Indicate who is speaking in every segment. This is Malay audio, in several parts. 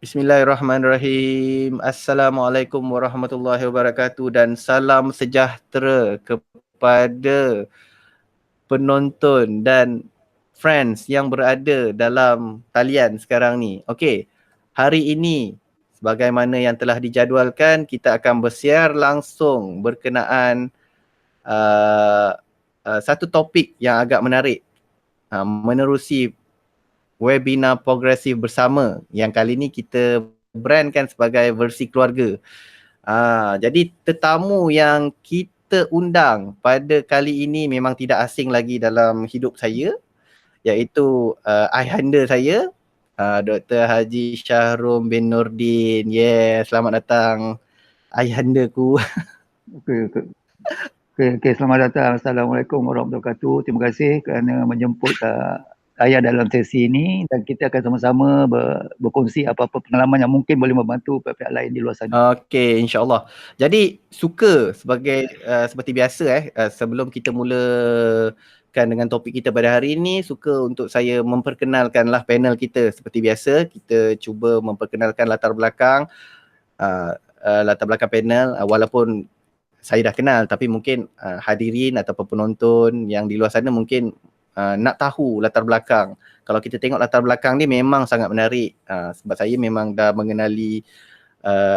Speaker 1: Bismillahirrahmanirrahim. Assalamualaikum warahmatullahi wabarakatuh dan salam sejahtera kepada penonton dan friends yang berada dalam talian sekarang ni. Okey, hari ini sebagaimana yang telah dijadualkan, kita akan bersiar langsung berkenaan satu topik yang agak menarik menerusi webinar progresif bersama yang kali ni kita brandkan sebagai versi keluarga. Jadi tetamu yang kita undang pada kali ini memang tidak asing lagi dalam hidup saya, iaitu ayahanda saya, Dr. Haji Shahrum bin Nordin. Selamat datang ayahandaku.
Speaker 2: Okey, selamat datang. Assalamualaikum warahmatullahi wabarakatuh. Terima kasih kerana menjemput saya dalam sesi ini dan kita akan sama-sama berkongsi apa-apa pengalaman yang mungkin boleh membantu pihak-pihak lain di luar sana.
Speaker 1: Okey, insya-Allah. Jadi suka seperti biasa sebelum kita mulakan dengan topik kita pada hari ini, suka untuk saya memperkenalkanlah panel kita seperti biasa. Kita cuba memperkenalkan latar belakang panel, walaupun saya dah kenal, tapi mungkin hadirin ataupun penonton yang di luar sana mungkin nak tahu latar belakang. Kalau kita tengok latar belakang ni memang sangat menarik, sebab saya memang dah mengenali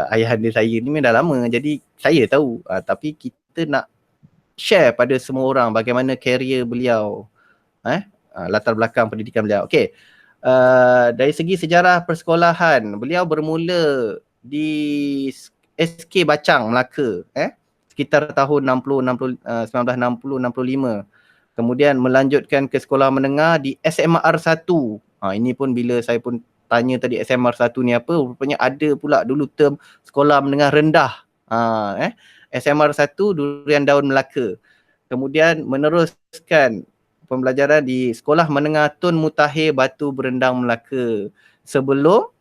Speaker 1: ayahanda saya ni memang dah lama, jadi saya tahu, tapi kita nak share pada semua orang bagaimana career beliau, latar belakang pendidikan beliau. Okey, dari segi sejarah persekolahan, beliau bermula di SK Bacang, Melaka, sekitar tahun 1960-65. Kemudian melanjutkan ke sekolah menengah di SMR 1. Ini pun bila saya pun tanya tadi SMR 1 ni apa, rupanya ada pula dulu term sekolah menengah rendah. SMR 1 Durian Daun Melaka. Kemudian meneruskan pembelajaran di Sekolah Menengah Tun Mutahir Batu Berendang Melaka. Sebelum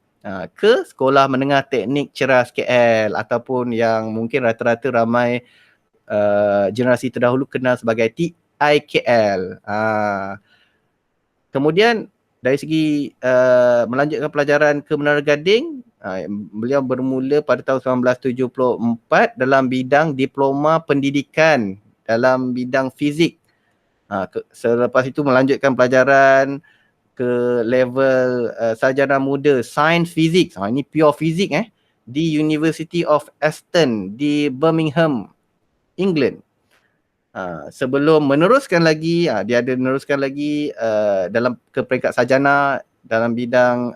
Speaker 1: ke Sekolah Menengah Teknik Ceras KL, ataupun yang mungkin rata-rata ramai generasi terdahulu kenal sebagai TIKL. Kemudian dari segi melanjutkan pelajaran ke Menara Gading, beliau bermula pada tahun 1974 dalam bidang diploma pendidikan dalam bidang fizik. Selepas itu melanjutkan pelajaran ke level sarjana muda Sains Fizik. Ini pure fizik di University of Aston di Birmingham, England. Sebelum meneruskan lagi, dia ada meneruskan lagi dalam ke peringkat sarjana dalam bidang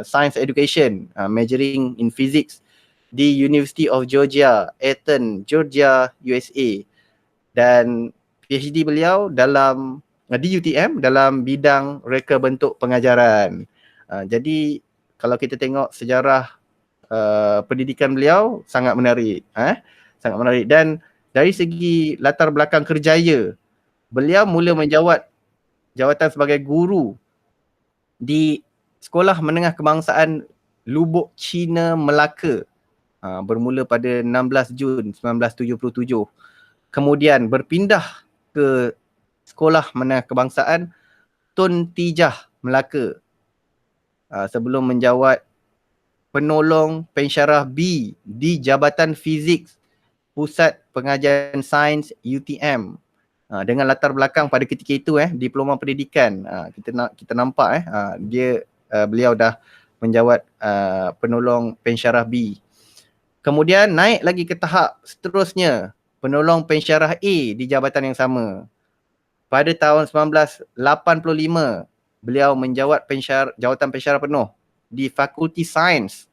Speaker 1: Science Education, majoring in Physics di University of Georgia, Athens, Georgia, USA. Dan PhD beliau di UTM dalam bidang reka bentuk pengajaran. Jadi kalau kita tengok sejarah pendidikan beliau sangat menarik, sangat menarik. Dan dari segi latar belakang kerjaya, beliau mula menjawat jawatan sebagai guru di Sekolah Menengah Kebangsaan Lubuk Cina, Melaka, bermula pada 16 Jun 1977. Kemudian berpindah ke Sekolah Menengah Kebangsaan Tun Tijah, Melaka, sebelum menjawat penolong pensyarah B di Jabatan Fizik Pusat Pengajian Sains UTM, dengan latar belakang pada ketika itu diploma pendidikan. Kita nampak beliau dah menjawat penolong pensyarah B. Kemudian naik lagi ke tahap seterusnya, penolong pensyarah A di jabatan yang sama. Pada tahun 1985, beliau menjawat jawatan pensyarah penuh di Fakulti Sains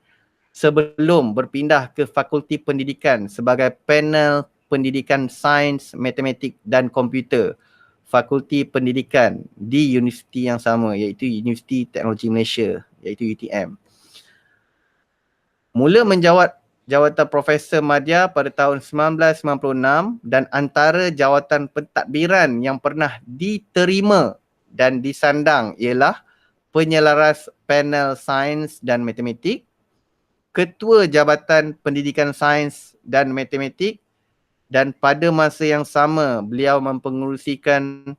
Speaker 1: sebelum berpindah ke Fakulti Pendidikan sebagai panel Pendidikan Sains, Matematik dan Komputer, Fakulti Pendidikan di universiti yang sama, iaitu Universiti Teknologi Malaysia, iaitu UTM. Mula menjawat jawatan Profesor Madya pada tahun 1996 dan antara jawatan pentadbiran yang pernah diterima dan disandang ialah Penyelaras Panel Sains dan Matematik, Ketua Jabatan Pendidikan Sains dan Matematik, dan pada masa yang sama beliau mempengerusikan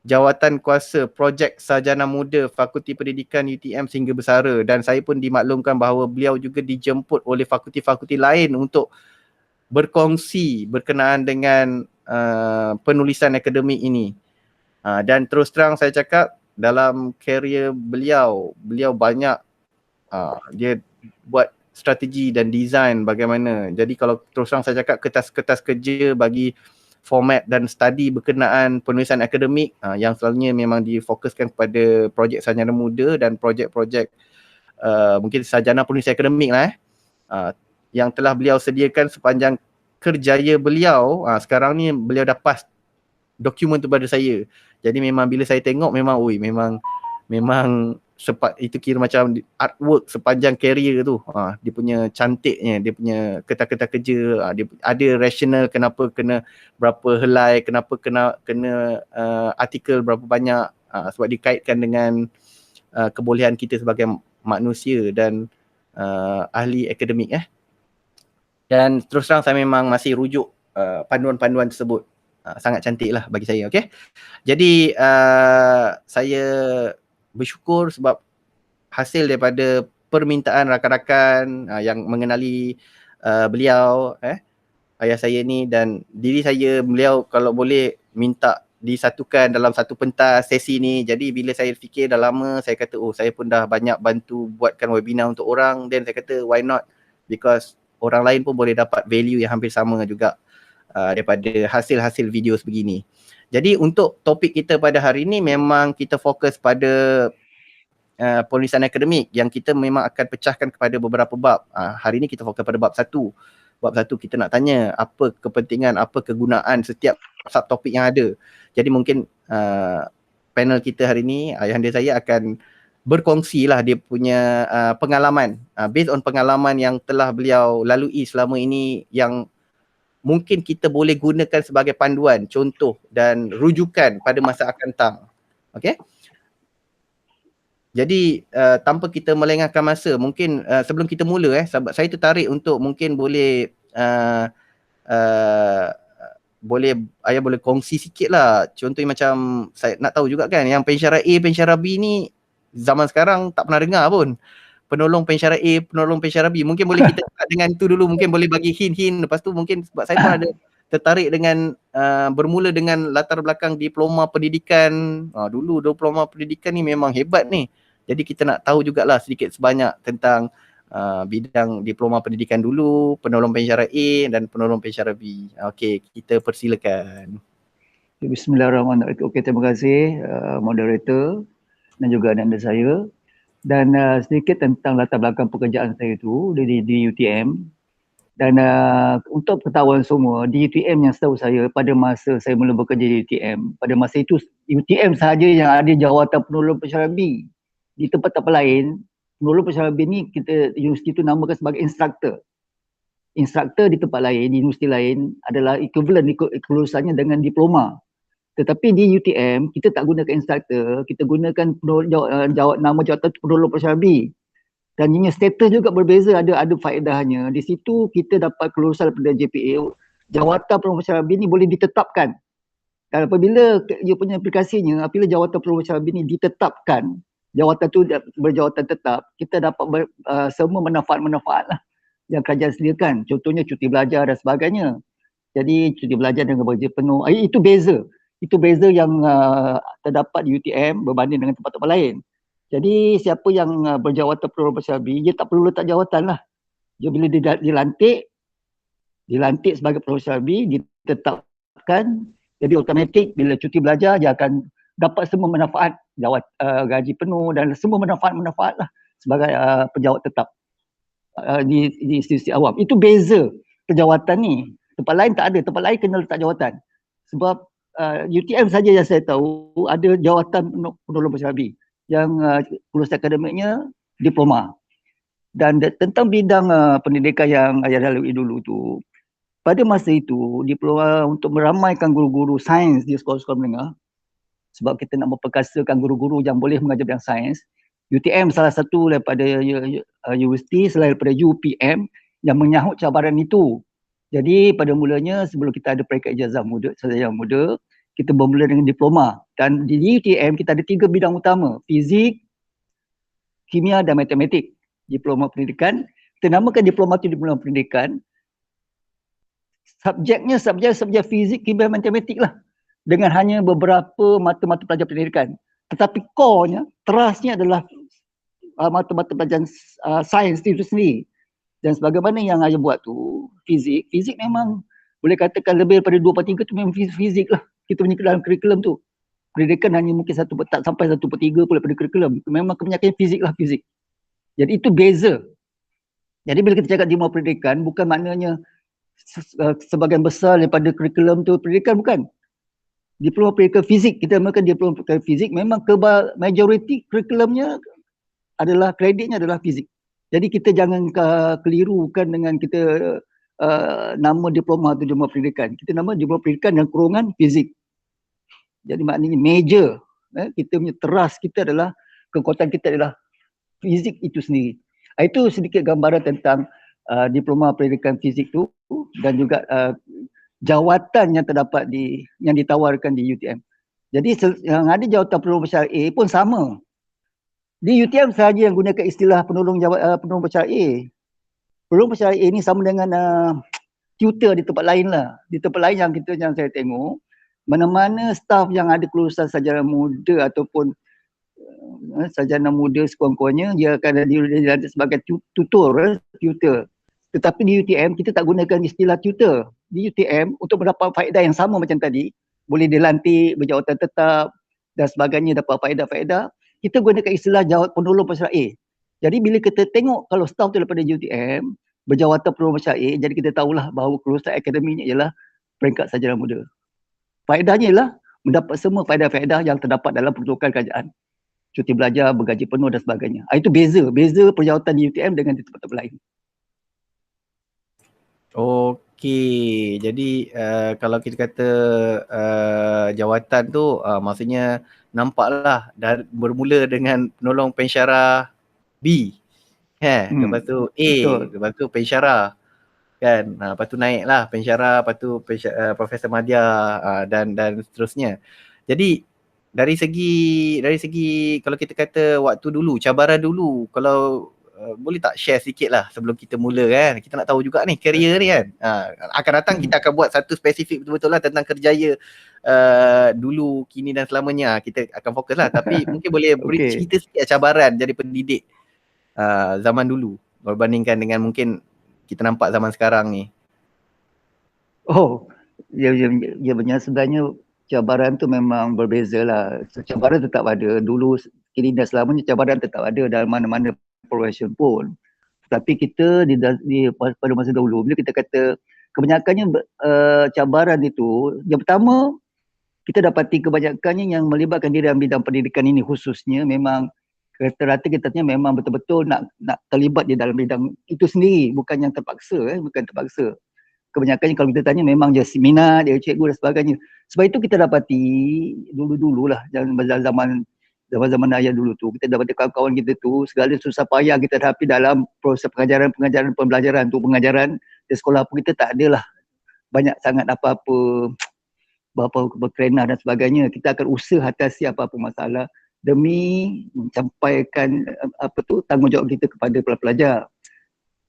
Speaker 1: jawatan kuasa projek sarjana muda Fakulti Pendidikan UTM sehingga bersara, dan saya pun dimaklumkan bahawa beliau juga dijemput oleh fakulti-fakulti lain untuk berkongsi berkenaan dengan penulisan akademik ini. Dan terus terang saya cakap, dalam karier beliau banyak dia buat strategi dan design bagaimana. Jadi kalau terus terang saya cakap, kertas-kertas kerja bagi format dan study berkenaan penulisan akademik yang selalunya memang difokuskan kepada projek sarjana muda dan projek-projek mungkin sarjana penulisan akademik lah yang telah beliau sediakan sepanjang kerjaya beliau. Sekarang ni beliau dah pass dokumen tu pada saya. Jadi memang bila saya tengok memang itu kira macam artwork sepanjang career tu. Dia punya cantiknya, dia punya kertas-kertas kerja, dia ada rasional kenapa kena berapa helai, kenapa kena artikel berapa banyak, sebab dikaitkan dengan kebolehan kita sebagai manusia dan ahli akademik. Dan terus terang saya memang masih rujuk panduan-panduan tersebut. Sangat cantik lah bagi saya. Okay? Jadi saya bersyukur sebab hasil daripada permintaan rakan-rakan yang mengenali beliau, ayah saya ni, dan diri saya, beliau kalau boleh minta disatukan dalam satu pentas sesi ni. Jadi bila saya fikir dah lama, saya kata saya pun dah banyak bantu buatkan webinar untuk orang, then saya kata why not, because orang lain pun boleh dapat value yang hampir sama juga daripada hasil-hasil video sebegini. Jadi untuk topik kita pada hari ini memang kita fokus pada penulisan akademik yang kita memang akan pecahkan kepada beberapa bab. Hari ini kita fokus pada bab 1. Bab 1 kita nak tanya apa kepentingan, apa kegunaan setiap subtopik yang ada. Jadi mungkin panel kita hari ini, ayahanda saya akan berkongsi lah dia punya pengalaman, based on pengalaman yang telah beliau lalui selama ini, yang mungkin kita boleh gunakan sebagai panduan, contoh dan rujukan pada masa akan datang. Okay? Jadi tanpa kita melengahkan masa, mungkin sebelum kita mula saya tertarik untuk mungkin boleh ayah boleh kongsi sikit lah. Contohnya macam saya nak tahu juga kan, yang pensyarah A, pensyarah B ni zaman sekarang tak pernah dengar pun. Penolong pensyarah A, penolong pensyarah B. Mungkin boleh kita start dengan tu dulu, mungkin boleh bagi hint-hint. Lepas tu mungkin sebab saya pun ada tertarik dengan bermula dengan latar belakang diploma pendidikan. Dulu diploma pendidikan ni memang hebat ni. Jadi kita nak tahu jugalah sedikit sebanyak tentang bidang diploma pendidikan dulu, penolong pensyarah A dan penolong pensyarah B. Okey, kita persilakan.
Speaker 2: Bismillahirrahmanirrahim. Okey, terima kasih moderator dan juga anda saya. Dan sedikit tentang latar belakang pekerjaan saya tu di UTM. Dan untuk pengetahuan semua, di UTM yang setahu saya, pada masa saya mula bekerja di UTM, pada masa itu UTM sahaja yang ada jawatan penolong pensyarah B. Di tempat-tempat lain, penolong pensyarah B ni universiti itu namakan sebagai instruktor. Instruktor di tempat lain, di universiti lain adalah equivalent kelulusannya dengan diploma. Tetapi di UTM, kita tak gunakan instruktor, kita gunakan nama jawatan penolong pensyarah B. Dan ianya status juga berbeza, ada faedahnya. Di situ kita dapat kelulusan daripada JPA, jawatan penolong pensyarah B ni boleh ditetapkan. Dan apabila ia punya aplikasinya, apabila jawatan penolong pensyarah B ni ditetapkan, jawatan tu berjawatan tetap, kita dapat semua manfaat-manfaat lah yang kerajaan sediakan. Contohnya cuti belajar dan sebagainya. Jadi cuti belajar dengan gaji penuh, itu beza. Itu beza yang terdapat di UTM berbanding dengan tempat-tempat lain. Jadi siapa yang berjawatan penolong pensyarah B, dia tak perlu letak jawatan lah. Dia bila dilantik sebagai penolong pensyarah B, ditetapkan, jadi automatik bila cuti belajar dia akan dapat semua manfaat, gaji penuh dan semua manfaat-manfaat lah sebagai penjawat tetap di institusi awam. Itu beza penjawatan ni. Tempat lain tak ada, tempat lain kena letak jawatan. Sebab UTM saja yang saya tahu ada jawatan penolong pensyarah B yang kelulusan akademiknya diploma. Dan tentang bidang pendidikan yang ayah lalui dulu tu, pada masa itu diploma untuk meramaikan guru-guru sains di sekolah-sekolah menengah, sebab kita nak memperkasakan guru-guru yang boleh mengajar bidang sains. UTM salah satu daripada universiti selain daripada UPM yang menyahut cabaran itu. Jadi pada mulanya sebelum kita ada peringkat ijazah muda, sarjana muda, kita bermula dengan diploma. Dan di UTM kita ada 3 bidang utama, fizik, kimia dan matematik. Diploma pendidikan, kita namakan diploma tu diploma pendidikan. Subjeknya subjek fizik, kimia, matematik lah. Dengan hanya beberapa mata-mata pelajaran pendidikan. Tetapi core-nya, terasnya adalah mata-mata pelajaran sains itu sendiri. Dan sebagaimana yang saya buat tu, fizik memang boleh katakan lebih daripada 2/3 tu memang fizik lah. Kita punya dalam kurikulum tu. Pendidikan hanya mungkin tak sampai 1/3 pun daripada kurikulum. Memang kebanyakan fizik lah, fizik. Jadi itu beza. Jadi bila kita cakap diploma pendidikan, bukan maknanya sebahagian besar daripada kurikulum tu pendidikan, bukan. Diploma pendidikan fizik, kita namakan diploma pendidikan fizik, memang majoriti kurikulumnya adalah, kreditnya adalah fizik. Jadi kita jangan kelirukan dengan kita nama diploma tu diploma pendidikan. Kita nama diploma pendidikan dan kurungan fizik. Jadi maknanya major, kita punya teras kita adalah, kekuatan kita adalah fizik itu sendiri. Itu sedikit gambaran tentang diploma pendidikan fizik tu dan juga jawatan yang terdapat yang ditawarkan di UTM. Jadi yang ada jawatan penolong bersyariah pun sama. Di UTM sahaja yang gunakan istilah penolong bersyariah. Penolong bersyariah ni sama dengan tutor di tempat lain lah. Di tempat lain yang saya tengok, mana-mana staf yang ada kelulusan sarjana muda ataupun sarjana muda sekurang-kurangnya, dia akan ada sebagai tutor. Tetapi di UTM kita tak gunakan istilah tutor. Di UTM untuk mendapat faedah yang sama macam tadi, boleh dilantik, berjawatan tetap dan sebagainya, dapat faedah-faedah, kita gunakan istilah penolong bersyariah. Jadi bila kita tengok kalau staf tu daripada UTM, berjawatan penolong bersyariah, jadi kita tahulah bahawa kelulusan akademiknya ialah peringkat sarjana muda. Faedahnya ialah mendapat semua faedah-faedah yang terdapat dalam peruntukan kerajaan. Cuti belajar, bergaji penuh dan sebagainya. Itu beza perjawatan di UTM dengan di tempat-tempat lain.
Speaker 1: Okey, jadi kalau kita kata jawatan tu maksudnya nampaklah bermula dengan penolong pensyarah B. Lepas tu A, betul. Lepas tu pensyarah. Kan, lepas tu naiklah pensyarah, lepas tu Profesor Madya dan seterusnya. Jadi dari segi kalau kita kata waktu dulu, cabaran dulu, kalau boleh tak share sikit lah sebelum kita mula kan. Kita nak tahu juga ni career ni kan. Akan datang kita akan buat satu spesifik betul-betul lah tentang kerjaya dulu, kini dan selamanya. Kita akan fokus lah. Tapi mungkin boleh beri cerita sikit cabaran jadi pendidik zaman dulu berbandingkan dengan mungkin kita nampak zaman sekarang ni.
Speaker 2: Ya benar, sebenarnya cabaran tu memang berbeza lah. Cabaran tetap ada. Dulu, kini dan selamanya cabaran tetap ada dalam mana-mana profession pun. Tapi kita pada masa dahulu, bila kita kata kebanyakannya cabaran itu, yang pertama, kita dapati kebanyakannya yang melibatkan diri dalam bidang pendidikan ini khususnya memang rata-rata kita memang betul-betul nak terlibat di dalam bidang itu sendiri, bukan yang terpaksa, bukan terpaksa. Kebanyakannya kalau kita tanya memang dia minat, dia cikgu dan sebagainya. Sebab itu kita dapati dulu-dululah zaman ayah dulu tu, kita dapati kawan-kawan kita tu segala susah payah kita hadapi dalam proses pengajaran, pembelajaran tu, pengajaran di sekolah pun kita tak adalah banyak sangat apa-apa berkerenah dan sebagainya. Kita akan usaha atasi apa-apa masalah demi mencampaikan tanggungjawab kita kepada pelajar.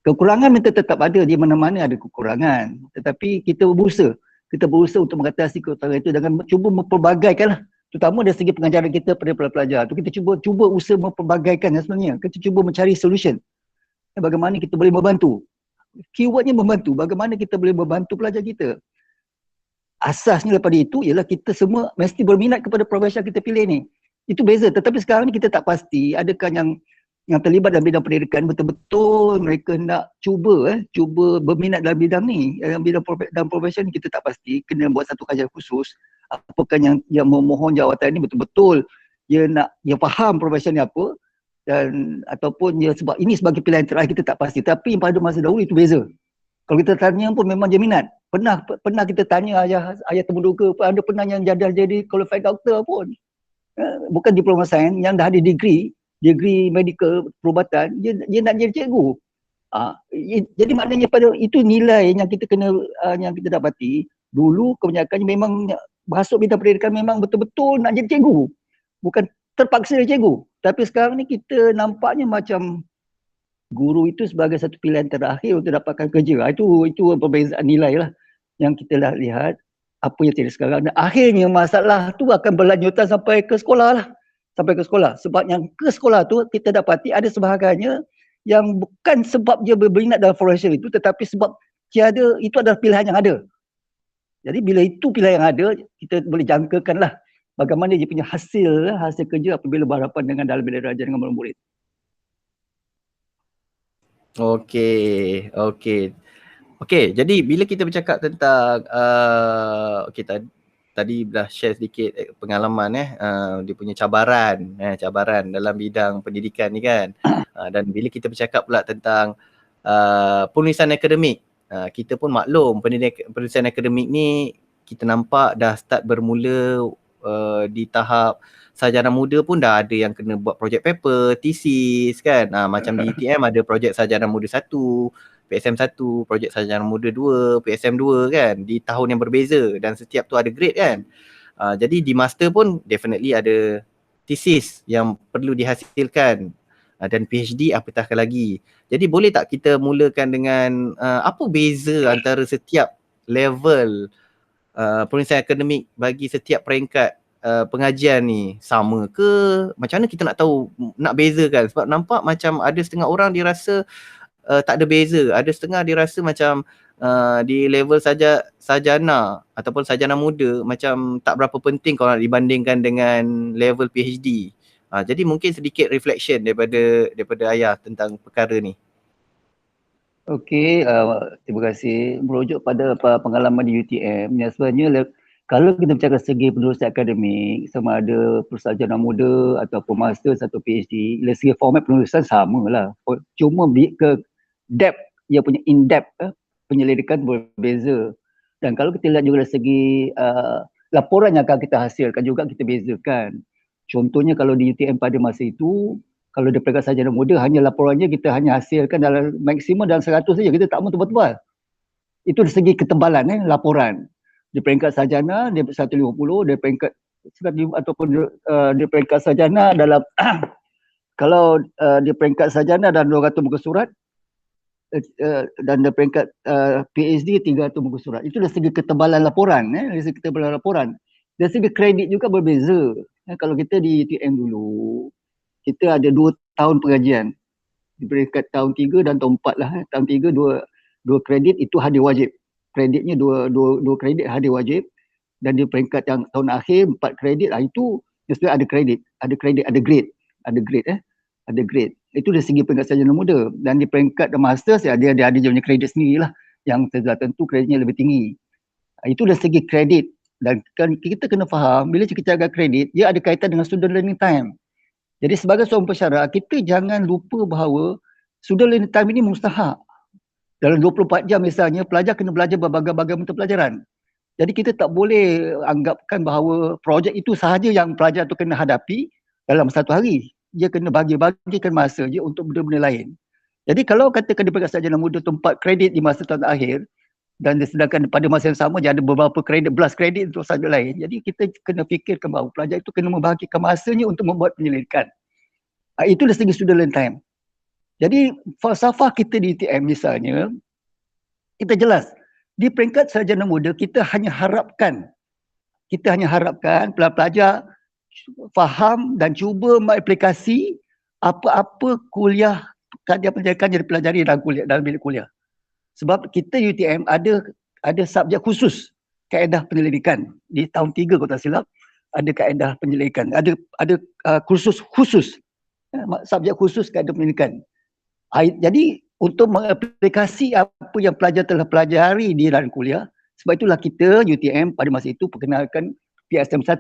Speaker 2: Kekurangan kita tetap ada, di mana-mana ada kekurangan. Tetapi kita berusaha untuk mengatasi kekurangan itu dengan cuba mempelbagaikanlah, terutama dari segi pengajaran kita pada pelajar tu. Kita cuba usaha mempelbagaikan sebenarnya. Kita cuba mencari solution. Bagaimana kita boleh membantu. Keywordnya membantu. Bagaimana kita boleh membantu pelajar kita. Asasnya daripada itu ialah kita semua mesti berminat kepada profesi yang kita pilih ni. Itu beza. Tetapi sekarang ni kita tak pasti adakah yang terlibat dalam bidang pendidikan betul-betul mereka nak cuba berminat dalam bidang ni. Dalam bidang profesi ni kita tak pasti. Kena buat satu kajian khusus. Apakah yang memohon jawatan ni betul-betul dia faham profesi ni apa, dan ataupun sebab ini sebagai pilihan terakhir, kita tak pasti. Tapi pada masa dahulu itu beza. Kalau kita tanya pun memang dia minat. Pernah kita tanya ayah temuduga, anda pernah yang jadi qualified doctor pun. Bukan diploma sains, yang dah ada degree medical perubatan, dia nak jadi cikgu. Jadi maknanya pada itu nilai yang kita kena yang kita dapati. Dulu kebanyakannya memang masuk bidang pendidikan memang betul-betul nak jadi cikgu. Bukan terpaksa jadi cikgu. Tapi sekarang ni kita nampaknya macam guru itu sebagai satu pilihan terakhir untuk dapatkan kerja. Itu perbezaan nilai lah yang kita dah lihat apa yang terjadi sekarang. Dan akhirnya masalah tu akan berlanjutan sampai ke sekolah lah. Sampai ke sekolah. Sebab yang ke sekolah tu kita dapati ada sebahagiannya yang bukan sebab dia berminat dalam forensik itu, tetapi sebab tiada, itu adalah pilihan yang ada. Jadi bila itu pilihan yang ada, kita boleh jangkakan lah bagaimana dia punya hasil kerja apabila berhadapan dengan dalam bilik darjah dengan murid-murid.
Speaker 1: Okey, jadi bila kita bercakap tentang tadi dah share sedikit pengalaman dia punya cabaran dalam bidang pendidikan ni kan. Dan bila kita bercakap pula tentang penulisan akademik, kita pun maklum penulisan akademik ni kita nampak dah start bermula di tahap sarjana muda pun dah ada yang kena buat projek paper, thesis kan. Macam di UTM ada projek sarjana muda 1, PSM 1, projek sarjana muda 2, PSM 2 kan, di tahun yang berbeza dan setiap tu ada grade kan. Jadi di master pun definitely ada thesis yang perlu dihasilkan dan PhD apatah lagi. Jadi boleh tak kita mulakan dengan apa beza antara setiap level penulisan akademik bagi setiap peringkat pengajian ni, sama ke? Macam mana kita nak tahu, nak bezakan? Sebab nampak macam ada setengah orang dia rasa tak ada beza, ada setengah dia rasa macam di level sarjana ataupun sarjana muda macam tak berapa penting kalau nak dibandingkan dengan level PhD. Jadi mungkin sedikit reflection daripada Ayah tentang perkara ni.
Speaker 2: Okey, terima kasih. Merujuk pada pengalaman di UTM, yang sebenarnya kalau kita bercakap segi penerusan akademik, sama ada persarjana muda ataupun master atau PhD, dari segi format penulisan sama lah. Cuma ke depth, ia punya in-depth penyelidikan berbeza. Dan kalau kita lihat juga dari segi laporan yang akan kita hasilkan juga kita bezakan. Contohnya kalau di UTM pada masa itu, kalau di peringkat sarjana muda, hanya laporannya kita hanya hasilkan dalam maksimum dalam 100 saja, kita tak mahu tebal-tebal. Itu dari segi ketebalan laporan. Di peringkat sarjana dia 150, di peringkat ataupun di peringkat sarjana dalam kalau di peringkat sarjana dan 200 muka surat dan di peringkat PhD 300 muka surat. Itu dari segi ketebalan laporan, dari segi ketebalan laporan. Dari segi kredit juga berbeza. Kalau kita di UTM dulu, kita ada 2 tahun pengajian. Di peringkat tahun 3 dan tahun 4 lah. Tahun 3 dua kredit itu hadir wajib. Kreditnya dua kredit hadir wajib. Dan di peringkat yang tahun akhir 4 kredit, itu sebenarnya ada kredit, ada grade. Itu dari segi peringkat sarjana muda. Dan di peringkat master dia ada dia punya kredit sendiri lah. Yang tentu kreditnya lebih tinggi. Itu dari segi kredit. Dan kita kena faham, bila kita jaga kredit, dia ada kaitan dengan student learning time. Jadi sebagai seorang pensyarah, kita jangan lupa bahawa student learning time ini mustahak. Dalam 24 jam misalnya, pelajar kena belajar berbagai-bagai bentuk pelajaran. Jadi kita tak boleh anggapkan bahawa projek itu sahaja yang pelajar tu kena hadapi dalam satu hari. Dia kena bagi-bagikan masa je untuk benda-benda lain. Jadi kalau katakan di peringkat sarjana muda tu 4 kredit di masa tahun akhir, dan sedangkan pada masa yang sama dia ada beberapa kredit, belas kredit untuk subjek lain. Jadi kita kena fikirkan bahawa pelajar itu kena membahagikan masanya untuk membuat penyelidikan. Itu dari segi student learning time. Jadi falsafah kita di UTM misalnya, kita jelas, di peringkat sarjana muda kita hanya harapkan pelajar faham dan cuba mengaplikasi apa-apa kuliah kajian pendidikan yang dipelajari dalam bilik kuliah. Sebab kita UTM ada subjek khusus kaedah penyelidikan. Di tahun 3 kalau tak silap ada kaedah penyelidikan. Ada kursus khusus, subjek khusus kaedah penyelidikan. Jadi untuk mengaplikasi apa yang pelajar telah pelajari di dalam kuliah, sebab itulah kita UTM pada masa itu perkenalkan PSM 1.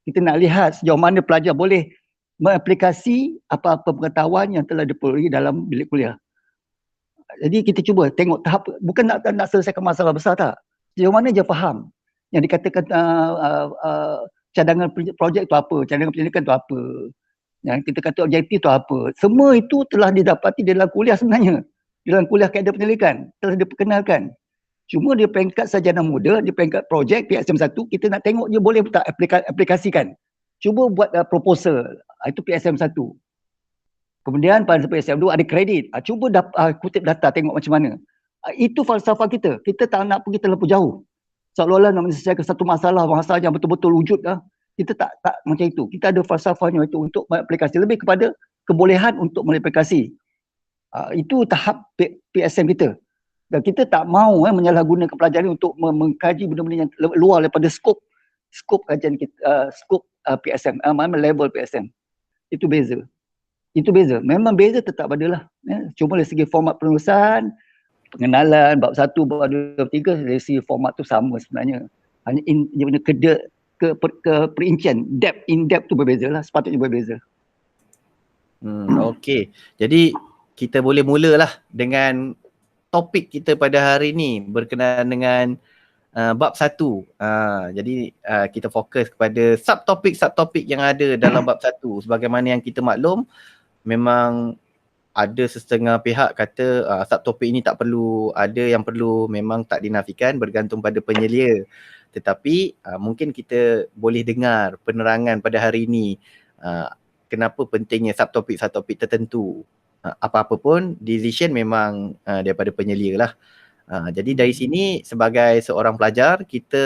Speaker 2: Kita nak lihat sejauh mana pelajar boleh mengaplikasi apa-apa pengetahuan yang telah diperoleh dalam bilik kuliah. Jadi kita cuba tengok tahap, bukan nak selesaikan masalah besar tak. Sejauh mana dia faham yang dikatakan cadangan projek tu apa, cadangan pendidikan tu apa, yang kita kata objektif tu apa. Semua itu telah didapati dalam kuliah sebenarnya. Dalam kuliah kaedah penyelidikan telah diperkenalkan. Cuma dia peringkat sarjana muda, dia peringkat projek PSM1, kita nak tengok dia boleh tak aplikasikan. Cuba buat proposal, itu PSM1. Kemudian pada PSM2 ada kredit, cuba kutip data tengok macam mana. Itu falsafah kita, kita tak nak pergi terlalu jauh. Seolah-olah nak menyelesaikan satu masalah yang betul-betul wujud kita tak macam itu. Kita ada falsafahnya itu untuk aplikasi, lebih kepada kebolehan untuk mengaplikasi. Itu tahap PSM kita. Dan kita tak mahu menyalahgunakan pelajaran untuk mengkaji benda-benda yang luar daripada skop kajian kita, skop PSM, level PSM. Itu beza. Memang beza tetap adalah. Cuma dari segi format penulisan, pengenalan, bab 1, bab 2, bab 3, dari segi format tu sama sebenarnya. Hanya perincian, in-depth tu berbeza lah, sepatutnya berbeza.
Speaker 1: Okey. Jadi kita boleh mulalah dengan topik kita pada hari ni berkenaan dengan bab 1. Jadi kita fokus kepada subtopik yang ada dalam bab 1. Sebagaimana yang kita maklum, memang ada setengah pihak kata subtopik ini tak perlu, ada yang perlu, memang tak dinafikan, bergantung pada penyelia. Tetapi mungkin kita boleh dengar penerangan pada hari ini kenapa pentingnya subtopik tertentu. Apa-apa pun decision memang daripada penyelia lah. Jadi dari sini sebagai seorang pelajar kita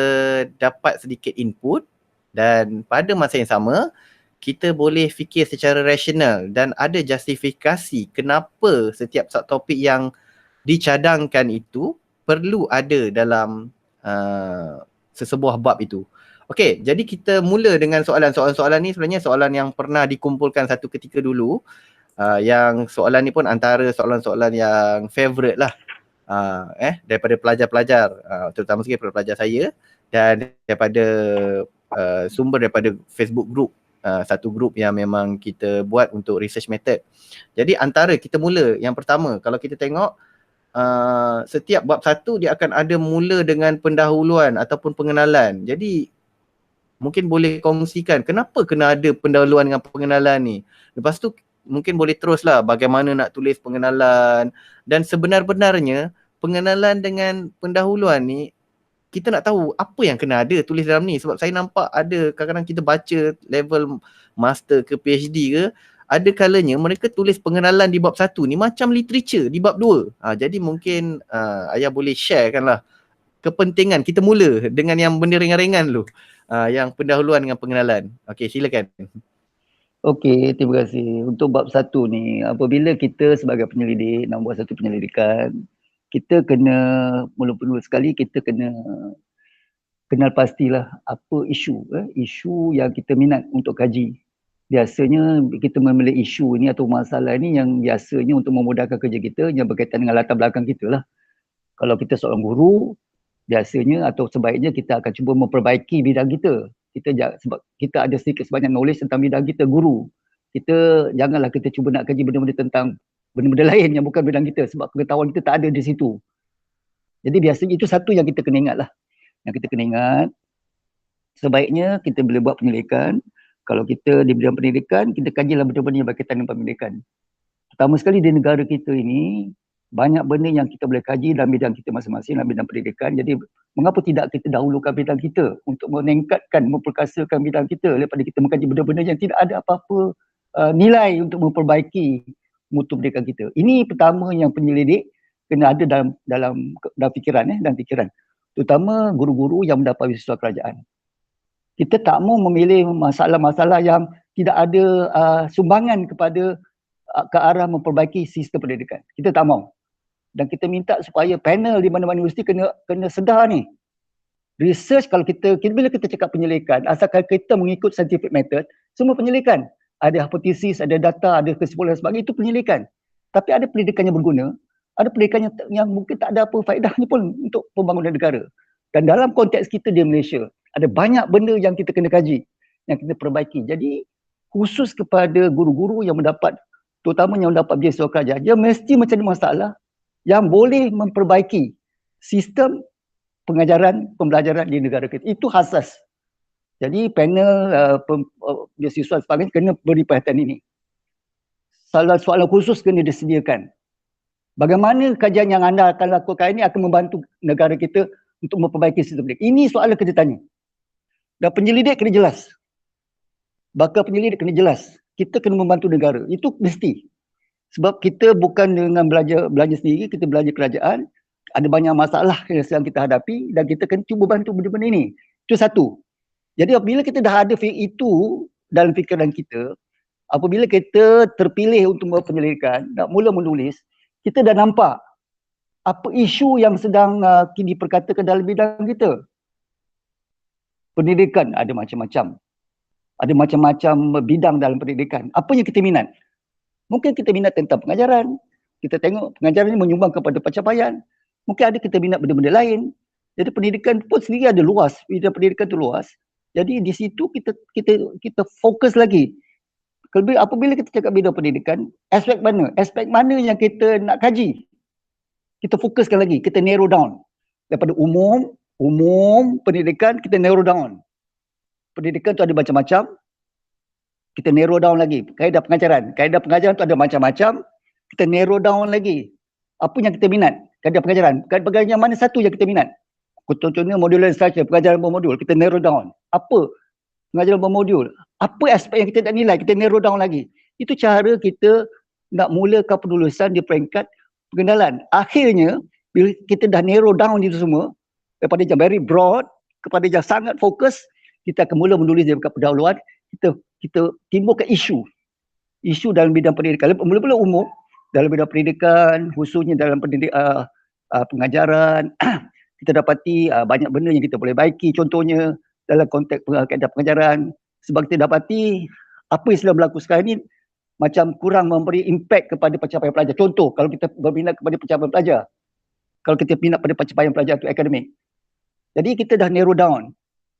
Speaker 1: dapat sedikit input dan pada masa yang sama kita boleh fikir secara rasional dan ada justifikasi kenapa setiap subtopik yang dicadangkan itu perlu ada dalam sesebuah bab itu. Okey, jadi kita mula dengan soalan ni sebenarnya soalan yang pernah dikumpulkan satu ketika dulu. Yang soalan ni pun antara soalan-soalan yang favourite lah daripada pelajar-pelajar, terutama sekali pelajar saya, dan daripada sumber daripada Facebook group, satu group yang memang kita buat untuk research method. Jadi antara kita mula, yang pertama kalau kita tengok setiap bab 1 dia akan ada mula dengan pendahuluan ataupun pengenalan. Jadi mungkin boleh kongsikan kenapa kena ada pendahuluan dengan pengenalan ni. Lepas tu mungkin boleh teruslah bagaimana nak tulis pengenalan, dan sebenar-benarnya pengenalan dengan pendahuluan ni kita nak tahu apa yang kena ada tulis dalam ni. Sebab saya nampak ada kadang-kadang kita baca level master ke PhD ke, ada kalanya mereka tulis pengenalan di bab 1 ni macam literature di bab 2. Jadi mungkin Ayah boleh sharekan lah kepentingan. Kita mula dengan yang benda ringan-ringan dulu, yang pendahuluan dengan pengenalan. Okey, silakan.
Speaker 2: Okey, terima kasih. Untuk bab 1 ni, apabila kita sebagai penyelidik nak buat satu penyelidikan, kita kena mula-mula sekali kita kena kenal pastilah apa isu yang kita minat untuk kaji. Biasanya kita memilih isu ni atau masalah ni yang biasanya untuk memudahkan kerja kita yang berkaitan dengan latar belakang kita lah. Kalau kita seorang guru, biasanya atau sebaiknya kita akan cuba memperbaiki bidang kita. Sebab kita ada sedikit sebanyak knowledge tentang bidang kita, guru. Janganlah kita cuba nak kaji benda-benda tentang benda-benda lain yang bukan bidang kita, sebab pengetahuan kita tak ada di situ. Jadi biasanya itu satu yang kita kena ingat lah. Yang kita kena ingat, sebaiknya kita boleh buat penyelidikan. Kalau kita di bidang pendidikan, kita kajilah benda-benda yang berkaitan dengan pendidikan. Pertama sekali di negara kita ini, banyak benda yang kita boleh kaji dalam bidang kita masing-masing, dalam bidang pendidikan. Jadi mengapa tidak kita dahulukan bidang kita untuk meningkatkan, memperkasakan bidang kita daripada kita mengkaji benda-benda yang tidak ada apa-apa nilai untuk memperbaiki mutu pendidikan kita. Ini pertama yang penyelidik kena ada dalam fikiran, dalam fikiran. Terutama guru-guru yang mendapat beasiswa kerajaan. Kita tak mau memilih masalah-masalah yang tidak ada sumbangan kepada ke arah memperbaiki sistem pendidikan. Kita tak mau. Dan kita minta supaya panel di mana-mana universiti kena sedar ni. Research, kalau bila kita cakap penyelidikan, asalkan kita mengikut scientific method, semua penyelidikan. Ada hipotesis, ada data, ada kesimpulan dan sebagainya, itu penyelidikan. Tapi ada pendidikan yang berguna, ada pendidikan yang mungkin tak ada apa faedahnya pun untuk pembangunan negara. Dan dalam konteks kita di Malaysia, ada banyak benda yang kita kena kaji, yang kita perbaiki. Jadi khusus kepada guru-guru yang mendapat, terutama yang mendapat beasiswa kerajaan, dia mesti mencari masalah yang boleh memperbaiki sistem pengajaran, pembelajaran di negara kita. Itu asas. Jadi panel beasiswa sebagainya kena beri perhatian ini. Soalan khusus kena disediakan. Bagaimana kajian yang anda akan lakukan ini akan membantu negara kita untuk memperbaiki sistem pendidikan. Ini soalan kita tanya. Dan penyelidik kena jelas. Bakal penyelidik kena jelas. Kita kena membantu negara. Itu mesti. Sebab kita bukan dengan belanja sendiri, kita belanja kerajaan. Ada banyak masalah yang sedang kita hadapi dan kita kena cuba bantu benda-benda ini. Itu satu. Jadi apabila kita dah ada itu dalam fikiran kita, apabila kita terpilih untuk membuat penyelidikan, nak mula menulis, kita dah nampak apa isu yang sedang diperkatakan dalam bidang kita. Pendidikan ada macam-macam. Ada macam-macam bidang dalam pendidikan. Apa yang kita minat? Mungkin kita minat tentang pengajaran. Kita tengok pengajaran ini menyumbang kepada pencapaian. Mungkin ada kita minat benda-benda lain. Jadi pendidikan pun sendiri ada luas. Bidang pendidikan itu luas. Jadi di situ kita fokus lagi. Apabila kita cakap bidang pendidikan, aspek mana? Aspek mana yang kita nak kaji? Kita fokuskan lagi. Kita narrow down. Daripada umum pendidikan, kita narrow down. Pendidikan tu ada macam-macam. Kita narrow down lagi. Kaedah pengajaran tu ada macam-macam. Kita narrow down lagi. Apa yang kita minat? Kaedah pengajaran. Kaedah pengajaran mana satu yang kita minat? Contohnya modular structure, pengajaran bermodul. Kita narrow down. Apa pengajaran bermodul? Apa aspek yang kita nak nilai? Kita narrow down lagi. Itu cara kita nak mulakan penulisan di peringkat pengenalan. Akhirnya, bila kita dah narrow down itu semua, daripada yang very broad kepada yang sangat fokus, kita akan mula menulis dekat pendahuluan. Kita timbulkan isu dalam bidang pendidikan. Mula-mula umum dalam bidang pendidikan, khususnya dalam pengajaran. Kita dapati banyak benda yang kita boleh baiki, contohnya dalam konteks kaedah pengajaran. Sebab kita dapati apa yang sedang berlaku sekarang ni macam kurang memberi impact kepada pencapaian pelajar. Contoh, kalau kita berminat kepada pencapaian pelajar, kalau kita minat pada pencapaian pelajar itu akademik, jadi kita dah narrow down.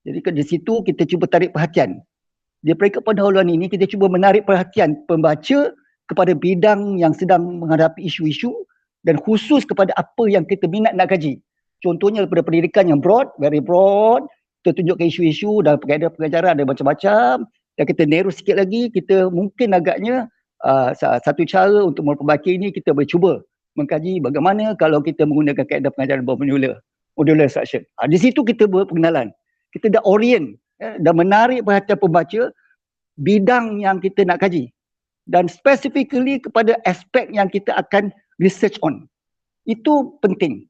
Speaker 2: Jadi di situ kita cuba tarik perhatian. Di peringkat pendahuluan ini kita cuba menarik perhatian pembaca kepada bidang yang sedang menghadapi isu-isu dan khusus kepada apa yang kita minat nak kaji. Contohnya daripada pendidikan yang broad, very broad, kita tunjukkan isu-isu dalam kaedah pengajaran ada macam-macam, dan kita narrow sikit lagi, kita mungkin agaknya satu cara untuk memperbaiki ini, kita boleh cuba mengkaji bagaimana kalau kita menggunakan kaedah pengajaran bermula, modular instruction. Di situ kita buat pengenalan. Kita dah orient dan menarik perhatian pembaca bidang yang kita nak kaji dan specifically kepada aspek yang kita akan research on. Itu penting.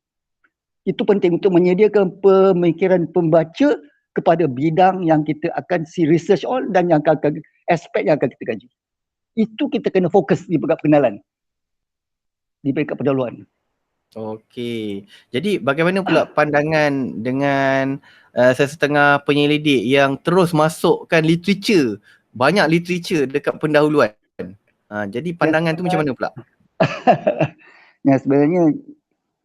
Speaker 2: Itu penting untuk menyediakan pemikiran pembaca kepada bidang yang kita akan research on dan yang akan aspek yang akan kita kaji. Itu kita kena fokus di peringkat pengenalan, di peringkat pendahuluan.
Speaker 1: Okey. Jadi bagaimana pula pandangan dengan sesetengah penyelidik yang terus masukkan literature, banyak literature dekat pendahuluan? Jadi pandangan tu macam mana pula?
Speaker 2: Ya, sebenarnya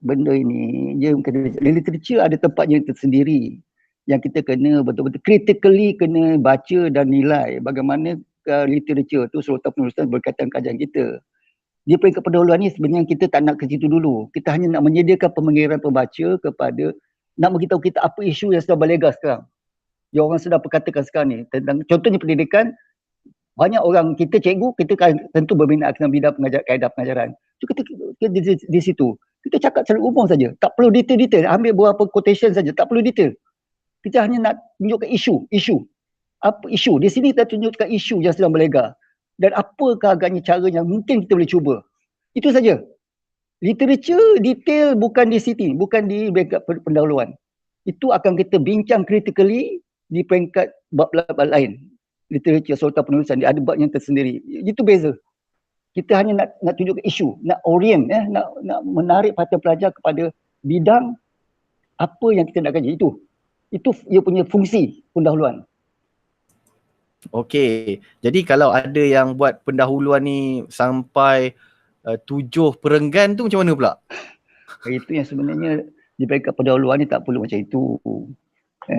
Speaker 2: benda ini dia kena, literature ada tempatnya tersendiri yang kita kena betul-betul critically kena baca dan nilai bagaimana literature tu serta penulisan berkaitan kajian kita. Di peringkat pendahuluan ni sebenarnya kita tak nak ke situ dulu. Kita hanya nak menyediakan pemikiran pembaca kepada, nak beritahu kita apa isu yang sedang berlegar sekarang. Yang orang sedang perkatakan sekarang ni. Tentang, contohnya pendidikan, banyak orang, kita cikgu, kita kan tentu berminat dengan bidang kaedah pengajaran. So, kita di situ. Kita cakap secara umum saja. Tak perlu detail-detail. Ambil beberapa quotation saja. Tak perlu detail. Kita hanya nak tunjukkan isu. Apa isu? Di sini kita tunjukkan isu yang sedang berlegar. Dan apakah agaknya cara yang mungkin kita boleh cuba. Itu saja. Literature detail bukan di sini. Bukan di peringkat pendahuluan. Itu akan kita bincang critically di peringkat bab-bab lain. Literature serta penulisan. Dia ada bab yang tersendiri. Itu beza. Kita hanya nak tunjukkan isu. Nak orient. Nak menarik perhatian pelajar kepada bidang apa yang kita nak kaji. Itu ia punya fungsi pendahuluan.
Speaker 1: Okey. Jadi kalau ada yang buat pendahuluan ni sampai 7 perenggan tu macam mana pula?
Speaker 2: Itu yang sebenarnya di peringkat pendahuluan ni tak perlu macam itu.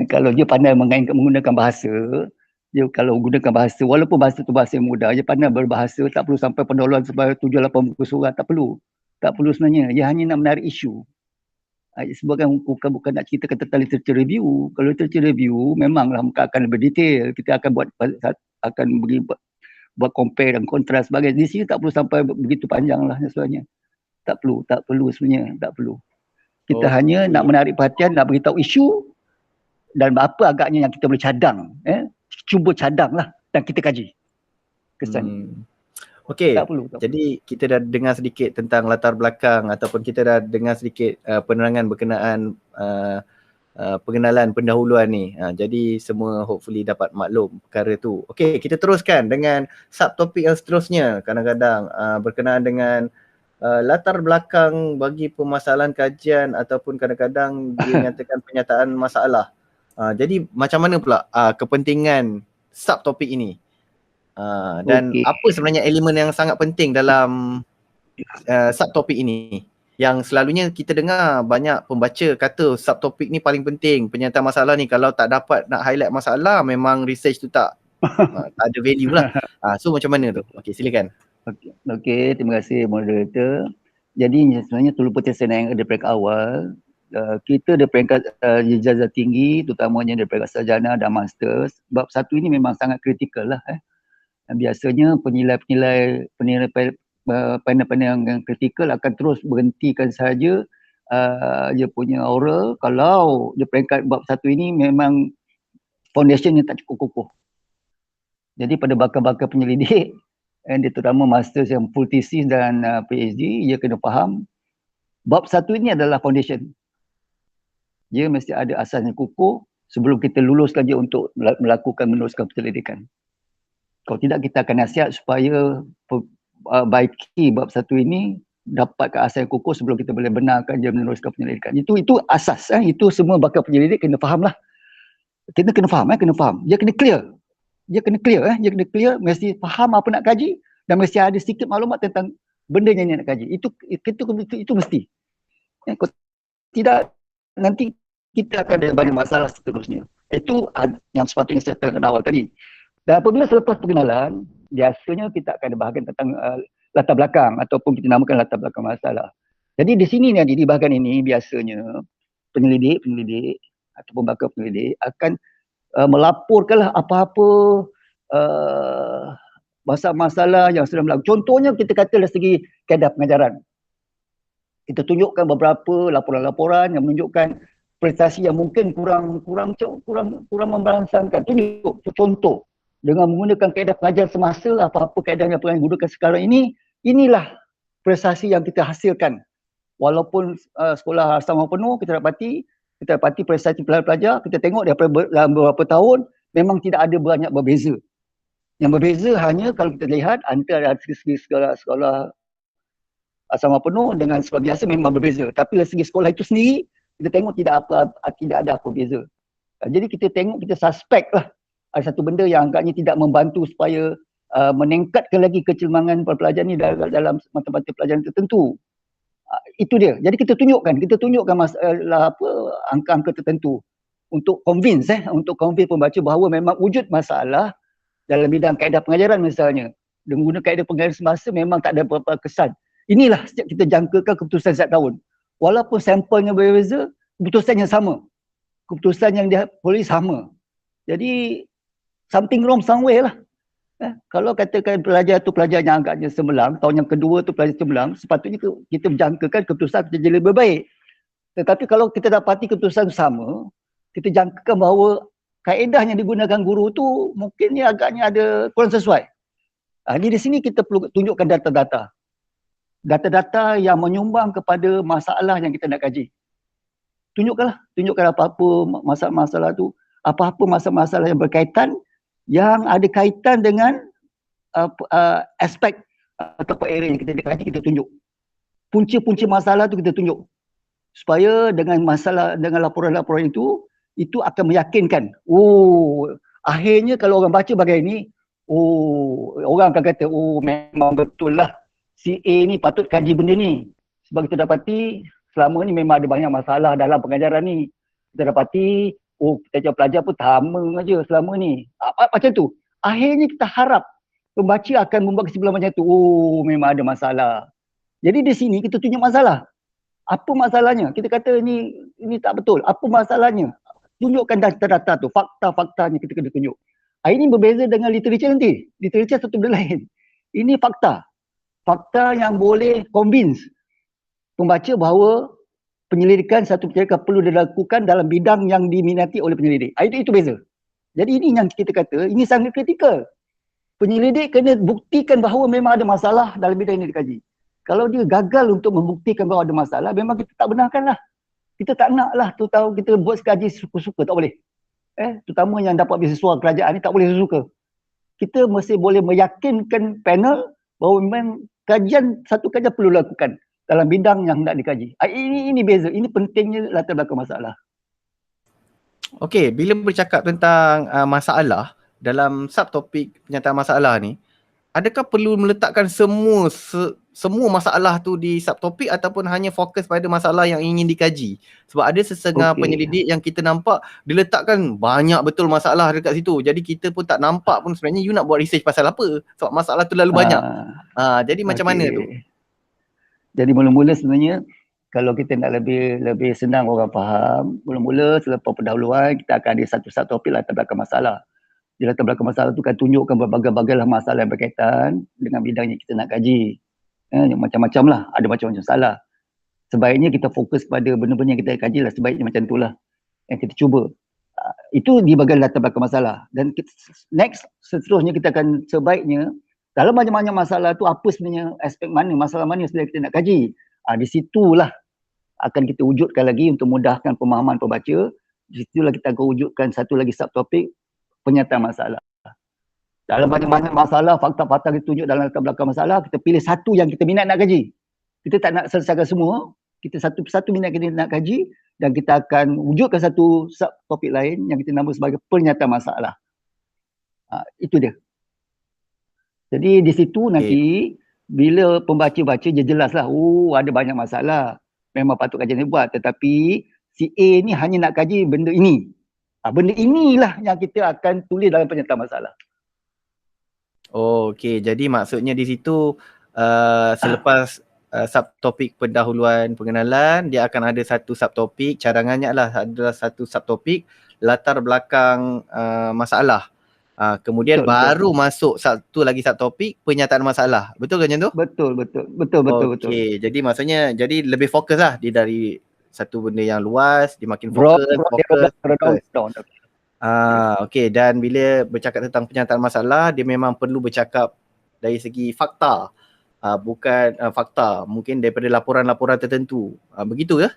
Speaker 2: Kalau dia pandai menggunakan bahasa, dia kalau gunakan bahasa, walaupun bahasa tu bahasa yang mudah, dia pandai berbahasa, tak perlu sampai pendahuluan sampai 7-8 muka surat, tak perlu. Tak perlu sebenarnya. Dia hanya nak menarik isu. Sebab kan bukan nak ceritakan tentang literature review. Kalau literature review memanglah akan lebih detail. Kita akan buat compare dan kontras sebagainya. Di sini tak perlu sampai begitu panjang lah sebenarnya. tak perlu sebenarnya, tak perlu. Kita
Speaker 1: Okey.
Speaker 2: hanya nak menarik perhatian, nak beritahu isu dan apa agaknya yang kita boleh cadang. Cuba cadang lah dan kita kaji. Kesan.
Speaker 1: Okey,
Speaker 2: Tak perlu.
Speaker 1: jadi kita dah dengar sedikit tentang latar belakang ataupun kita dah dengar sedikit penerangan berkenaan pengenalan pendahuluan ni. Jadi semua hopefully dapat maklum perkara tu. Okey, kita teruskan dengan subtopik yang seterusnya. Kadang-kadang berkenaan dengan latar belakang bagi permasalahan kajian ataupun kadang-kadang dia nyatakan penyataan masalah. Jadi macam mana pula kepentingan subtopik ini? Dan apa sebenarnya elemen yang sangat penting dalam subtopik ini? Yang selalunya kita dengar banyak pembaca kata subtopik ni paling penting, penyataan masalah ni kalau tak dapat nak highlight masalah memang research tu tak ada value lah. So macam mana tu? Okey, silakan.
Speaker 2: Okey, terima kasih moderator. Jadi sebenarnya tulu pertesanan yang ada peringkat awal, kita ada peringkat ijazah tinggi, terutamanya ada peringkat sarjana dan masters. Bab satu ini memang sangat kritikal lah. Biasanya panel-panel yang kritikal akan terus berhentikan saja dia punya oral kalau dia peringkat bab satu ini memang foundation yang tak cukup kukuh. Jadi pada bakal-bakal penyelidik dia terutama masters yang full thesis dan PhD, ia kena faham bab satu ini adalah foundation. Dia mesti ada asas yang kukuh sebelum kita luluskan dia untuk meneruskan penyelidikan. Kalau tidak kita akan nasihat supaya baiki bab satu ini dapat ke asas yang kukuh sebelum kita boleh benarkan dia meneruskan penyelidikan. Itu asas. Itu semua bakal penyelidik kena faham lah. Kita kena faham. Dia kena clear. Dia kena clear. Mesti faham apa nak kaji dan mesti ada sedikit maklumat tentang benda yang nak kaji. Itu mesti. Kalau tidak, nanti kita akan ada banyak masalah seterusnya. Itu yang sepatutnya saya katakan awal tadi. Dan apabila selepas pengenalan, biasanya kita akan ada bahagian tentang latar belakang ataupun kita namakan latar belakang masalah. Jadi di sini nanti di bahagian ini biasanya penyelidik ataupun bakal penyelidik akan melaporkanlah apa-apa masalah yang sedang berlaku. Contohnya kita kata dari segi kaedah pengajaran. Kita tunjukkan beberapa laporan-laporan yang menunjukkan prestasi yang mungkin kurang memberangsangkan. Tunjuk contoh. Dengan menggunakan kaedah pengajaran semasa, apa-apa kaedah yang pernah digunakan sekarang ini, inilah prestasi yang kita hasilkan. Walaupun sekolah asrama penuh, kita dapati prestasi pelajar-pelajar, kita tengok dalam beberapa tahun, memang tidak ada banyak berbeza. Yang berbeza hanya kalau kita lihat antara segi sekolah asrama penuh dengan sekolah biasa memang berbeza. Tapi dari segi sekolah itu sendiri, kita tengok tidak ada apa beza. Jadi kita tengok, kita suspek lah ada satu benda yang agaknya tidak membantu supaya meningkatkan lagi kecilmangan pelajar ni dalam mata-mata pelajaran tertentu. Itu dia. Jadi kita tunjukkan angka-angka tertentu untuk convince pembaca bahawa memang wujud masalah dalam bidang kaedah pengajaran misalnya. Dengan guna kaedah pengajaran semasa memang tak ada apa-apa kesan. Inilah setiap kita jangkakan keputusan setiap tahun. Walaupun sampelnya berbeza, keputusan yang sama. Keputusan yang dia boleh sama. Jadi something wrong somewhere lah. Kalau katakan pelajar tu pelajar yang agaknya cemerlang, tahun yang kedua tu pelajar cemerlang, sepatutnya kita jangkakan keputusan jadi lebih baik. Tetapi kalau kita dapati keputusan sama, kita jangkakan bahawa kaedah yang digunakan guru tu mungkin agaknya ada kurang sesuai. Jadi di sini kita perlu tunjukkan data-data. Data-data yang menyumbang kepada masalah yang kita nak kaji. Tunjukkan apa-apa masalah-masalah tu, apa-apa masalah-masalah yang berkaitan, yang ada kaitan dengan aspek atau area yang kita kaji, kita tunjuk. Punca-punca masalah tu kita tunjuk. Supaya dengan laporan-laporan itu akan meyakinkan. Akhirnya kalau orang baca bagian ini, orang akan kata, memang betul lah. Si A ni patut kaji benda ni. Sebab kita dapati selama ni memang ada banyak masalah dalam pengajaran ni. Kita dapati pelajar pun sama aja selama ni. Macam tu. Akhirnya kita harap pembaca akan membuat kesimpulan macam tu. Memang ada masalah. Jadi di sini kita tunjuk masalah. Apa masalahnya? Kita kata ini tak betul. Apa masalahnya? Tunjukkan data-data tu. Fakta-faktanya kita kena tunjuk. Ini berbeza dengan literature nanti. Literature satu benda lain. Ini fakta. Fakta yang boleh convince pembaca bahawa penyelidikan satu penyelidikan perlu dilakukan dalam bidang yang diminati oleh penyelidik. Itu beza. Jadi ini yang kita kata, ini sangat kritikal. Penyelidik kena buktikan bahawa memang ada masalah dalam bidang ini dikaji. Kalau dia gagal untuk membuktikan bahawa ada masalah, memang kita tak benarkan lah. Kita tak nak lah tu tahu kita buat kaji suka-suka, tak boleh. Terutama yang dapat beasiswa kerajaan ni tak boleh suka. Kita mesti boleh meyakinkan panel bahawa memang satu kajian perlu dilakukan dalam bidang yang hendak dikaji. Ini beza, ini pentingnya latar belakang masalah.
Speaker 1: Okey, bila bercakap tentang masalah dalam subtopik penyataan masalah ni, adakah perlu meletakkan semua masalah tu di subtopik ataupun hanya fokus pada masalah yang ingin dikaji? Sebab ada sesetengah penyelidik yang kita nampak diletakkan banyak betul masalah dekat situ. Jadi kita pun tak nampak pun sebenarnya you nak buat research pasal apa. Sebab masalah tu lalu banyak. Jadi macam mana tu?
Speaker 2: Jadi mula-mula sebenarnya kalau kita nak lebih senang orang faham, mula-mula selepas pendahuluan kita akan ada satu subtopik latar belakang masalah. Di latar belakang masalah tu kan tunjukkan berbagai-bagai masalah yang berkaitan dengan bidang yang kita nak kaji. Macam-macam lah, ada macam-macam masalah. Sebaiknya kita fokus pada benda-benda yang kita kaji lah, sebaiknya macam itulah yang kita cuba. Itu di bahagian latar belakang masalah. Dan seterusnya kita akan sebaiknya dalam banyak-banyak masalah tu apa sebenarnya, aspek mana, masalah mana sebenarnya kita nak kaji. Di situlah akan kita wujudkan lagi untuk mudahkan pemahaman pembaca. Di situlah kita akan wujudkan satu lagi subtopik, penyataan masalah. Dalam banyak-banyak masalah, fakta-fakta kita tunjuk dalam latar belakang masalah, kita pilih satu yang kita minat nak kaji. Kita tak nak selesaikan semua, kita satu persatu minat kita nak kaji dan kita akan wujudkan satu subtopik lain yang kita nama sebagai pernyataan masalah. Itu dia. Jadi di situ nanti bila pembaca baca dia jelaslah, ada banyak masalah. Memang patut kajian dia buat, tetapi si A ni hanya nak kaji benda ini. Benda inilah yang kita akan tulis dalam pernyataan masalah.
Speaker 1: Okey, jadi maksudnya di situ selepas subtopik pendahuluan pengenalan, dia akan ada satu subtopik, cadangannya adalah satu subtopik latar belakang masalah. Kemudian baru masuk satu lagi subtopik penyataan masalah. Betul ke macam tu?
Speaker 2: Betul.
Speaker 1: Okey, jadi maksudnya jadi lebih fokus lah dia dari satu benda yang luas, dia makin fokus. Okey, dan bila bercakap tentang penyataan masalah, dia memang perlu bercakap dari segi fakta. Bukan fakta, mungkin daripada laporan-laporan tertentu. Begitu ke?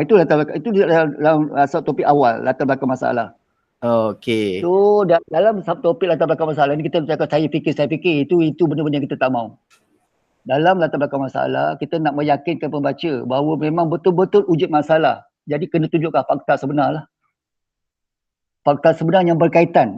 Speaker 2: Itu dalam subtopik awal, latar belakang masalah.
Speaker 1: Okey.
Speaker 2: So dalam subtopik latar belakang masalah ni kita bercakap saya fikir, itu benda-benda yang kita tak mau. Dalam latar belakang masalah, kita nak meyakinkan pembaca bahawa memang betul-betul wujud masalah. Jadi kena tunjukkan fakta sebenar lah. Fakta sebenar yang berkaitan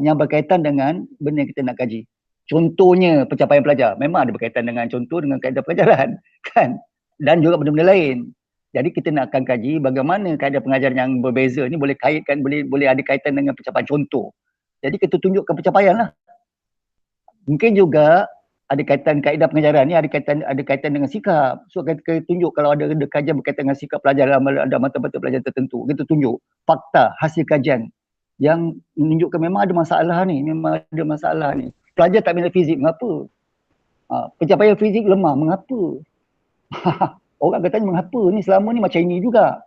Speaker 2: dengan benda yang kita nak kaji. Contohnya pencapaian pelajar, memang ada berkaitan dengan kaedah pengajaran kan, dan juga benda-benda lain. Jadi kita nak akan kaji bagaimana kaedah pengajaran yang berbeza ni boleh kaitkan, boleh ada kaitan dengan pencapaian contoh. Jadi kita tunjukkan pencapaian lah. Mungkin juga ada kaitan kaedah pengajaran ni ada kaitan dengan sikap. So kita tunjuk kalau ada kajian berkaitan dengan sikap pelajar dalam mata-mata pelajaran tertentu, kita tunjuk fakta hasil kajian yang menunjukkan memang ada masalah ni, Pelajar tak minat fizik, mengapa? Pencapaian fizik lemah, mengapa? Orang katanya mengapa ni selama ni macam ini juga?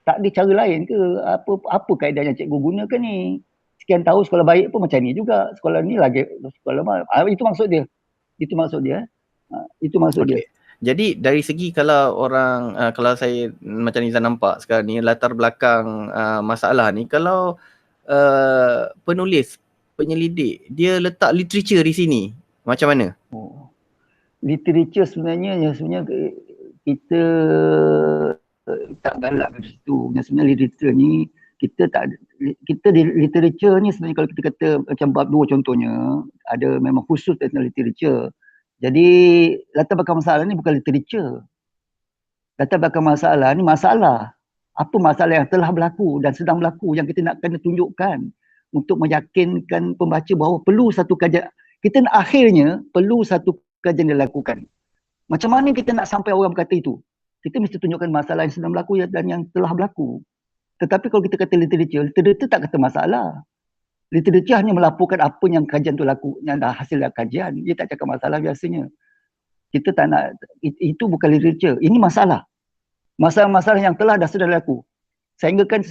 Speaker 2: Tak ada cara lain ke? Apa kaedah yang cikgu gunakan ni? Sekian tahun sekolah baik pun macam ni juga. Sekolah ni lagi sekolah lemah. Itu maksud dia. Dia.
Speaker 1: Jadi dari segi kalau kalau saya macam Nizam nampak sekarang ni latar belakang masalah ni, kalau penyelidik dia letak literature di sini, macam mana?
Speaker 2: Literature sebenarnya kita tak galak ke situ. Sebenarnya literature ni kita di literature ni sebenarnya kalau kita kata macam bab 2 contohnya, ada memang khusus tentang literature. Jadi latar belakang masalah ni bukan literature. Latar belakang masalah ni masalah. Apa masalah yang telah berlaku dan sedang berlaku yang kita nak kena tunjukkan untuk meyakinkan pembaca bahawa perlu satu kajian. Kita nak akhirnya perlu satu kajian dilakukan. Macam mana kita nak sampai orang berkata itu? Kita mesti tunjukkan masalah yang sedang berlaku dan yang telah berlaku. Tetapi kalau kita kata literature tak kata masalah. Literature hanya melaporkan apa yang kajian tu laku, yang dah hasil kajian. Dia tak cakap masalah biasanya. Kita tak nak, itu bukan literature. Ini masalah. Masalah-masalah yang telah dah sudah berlaku. Sehingga kan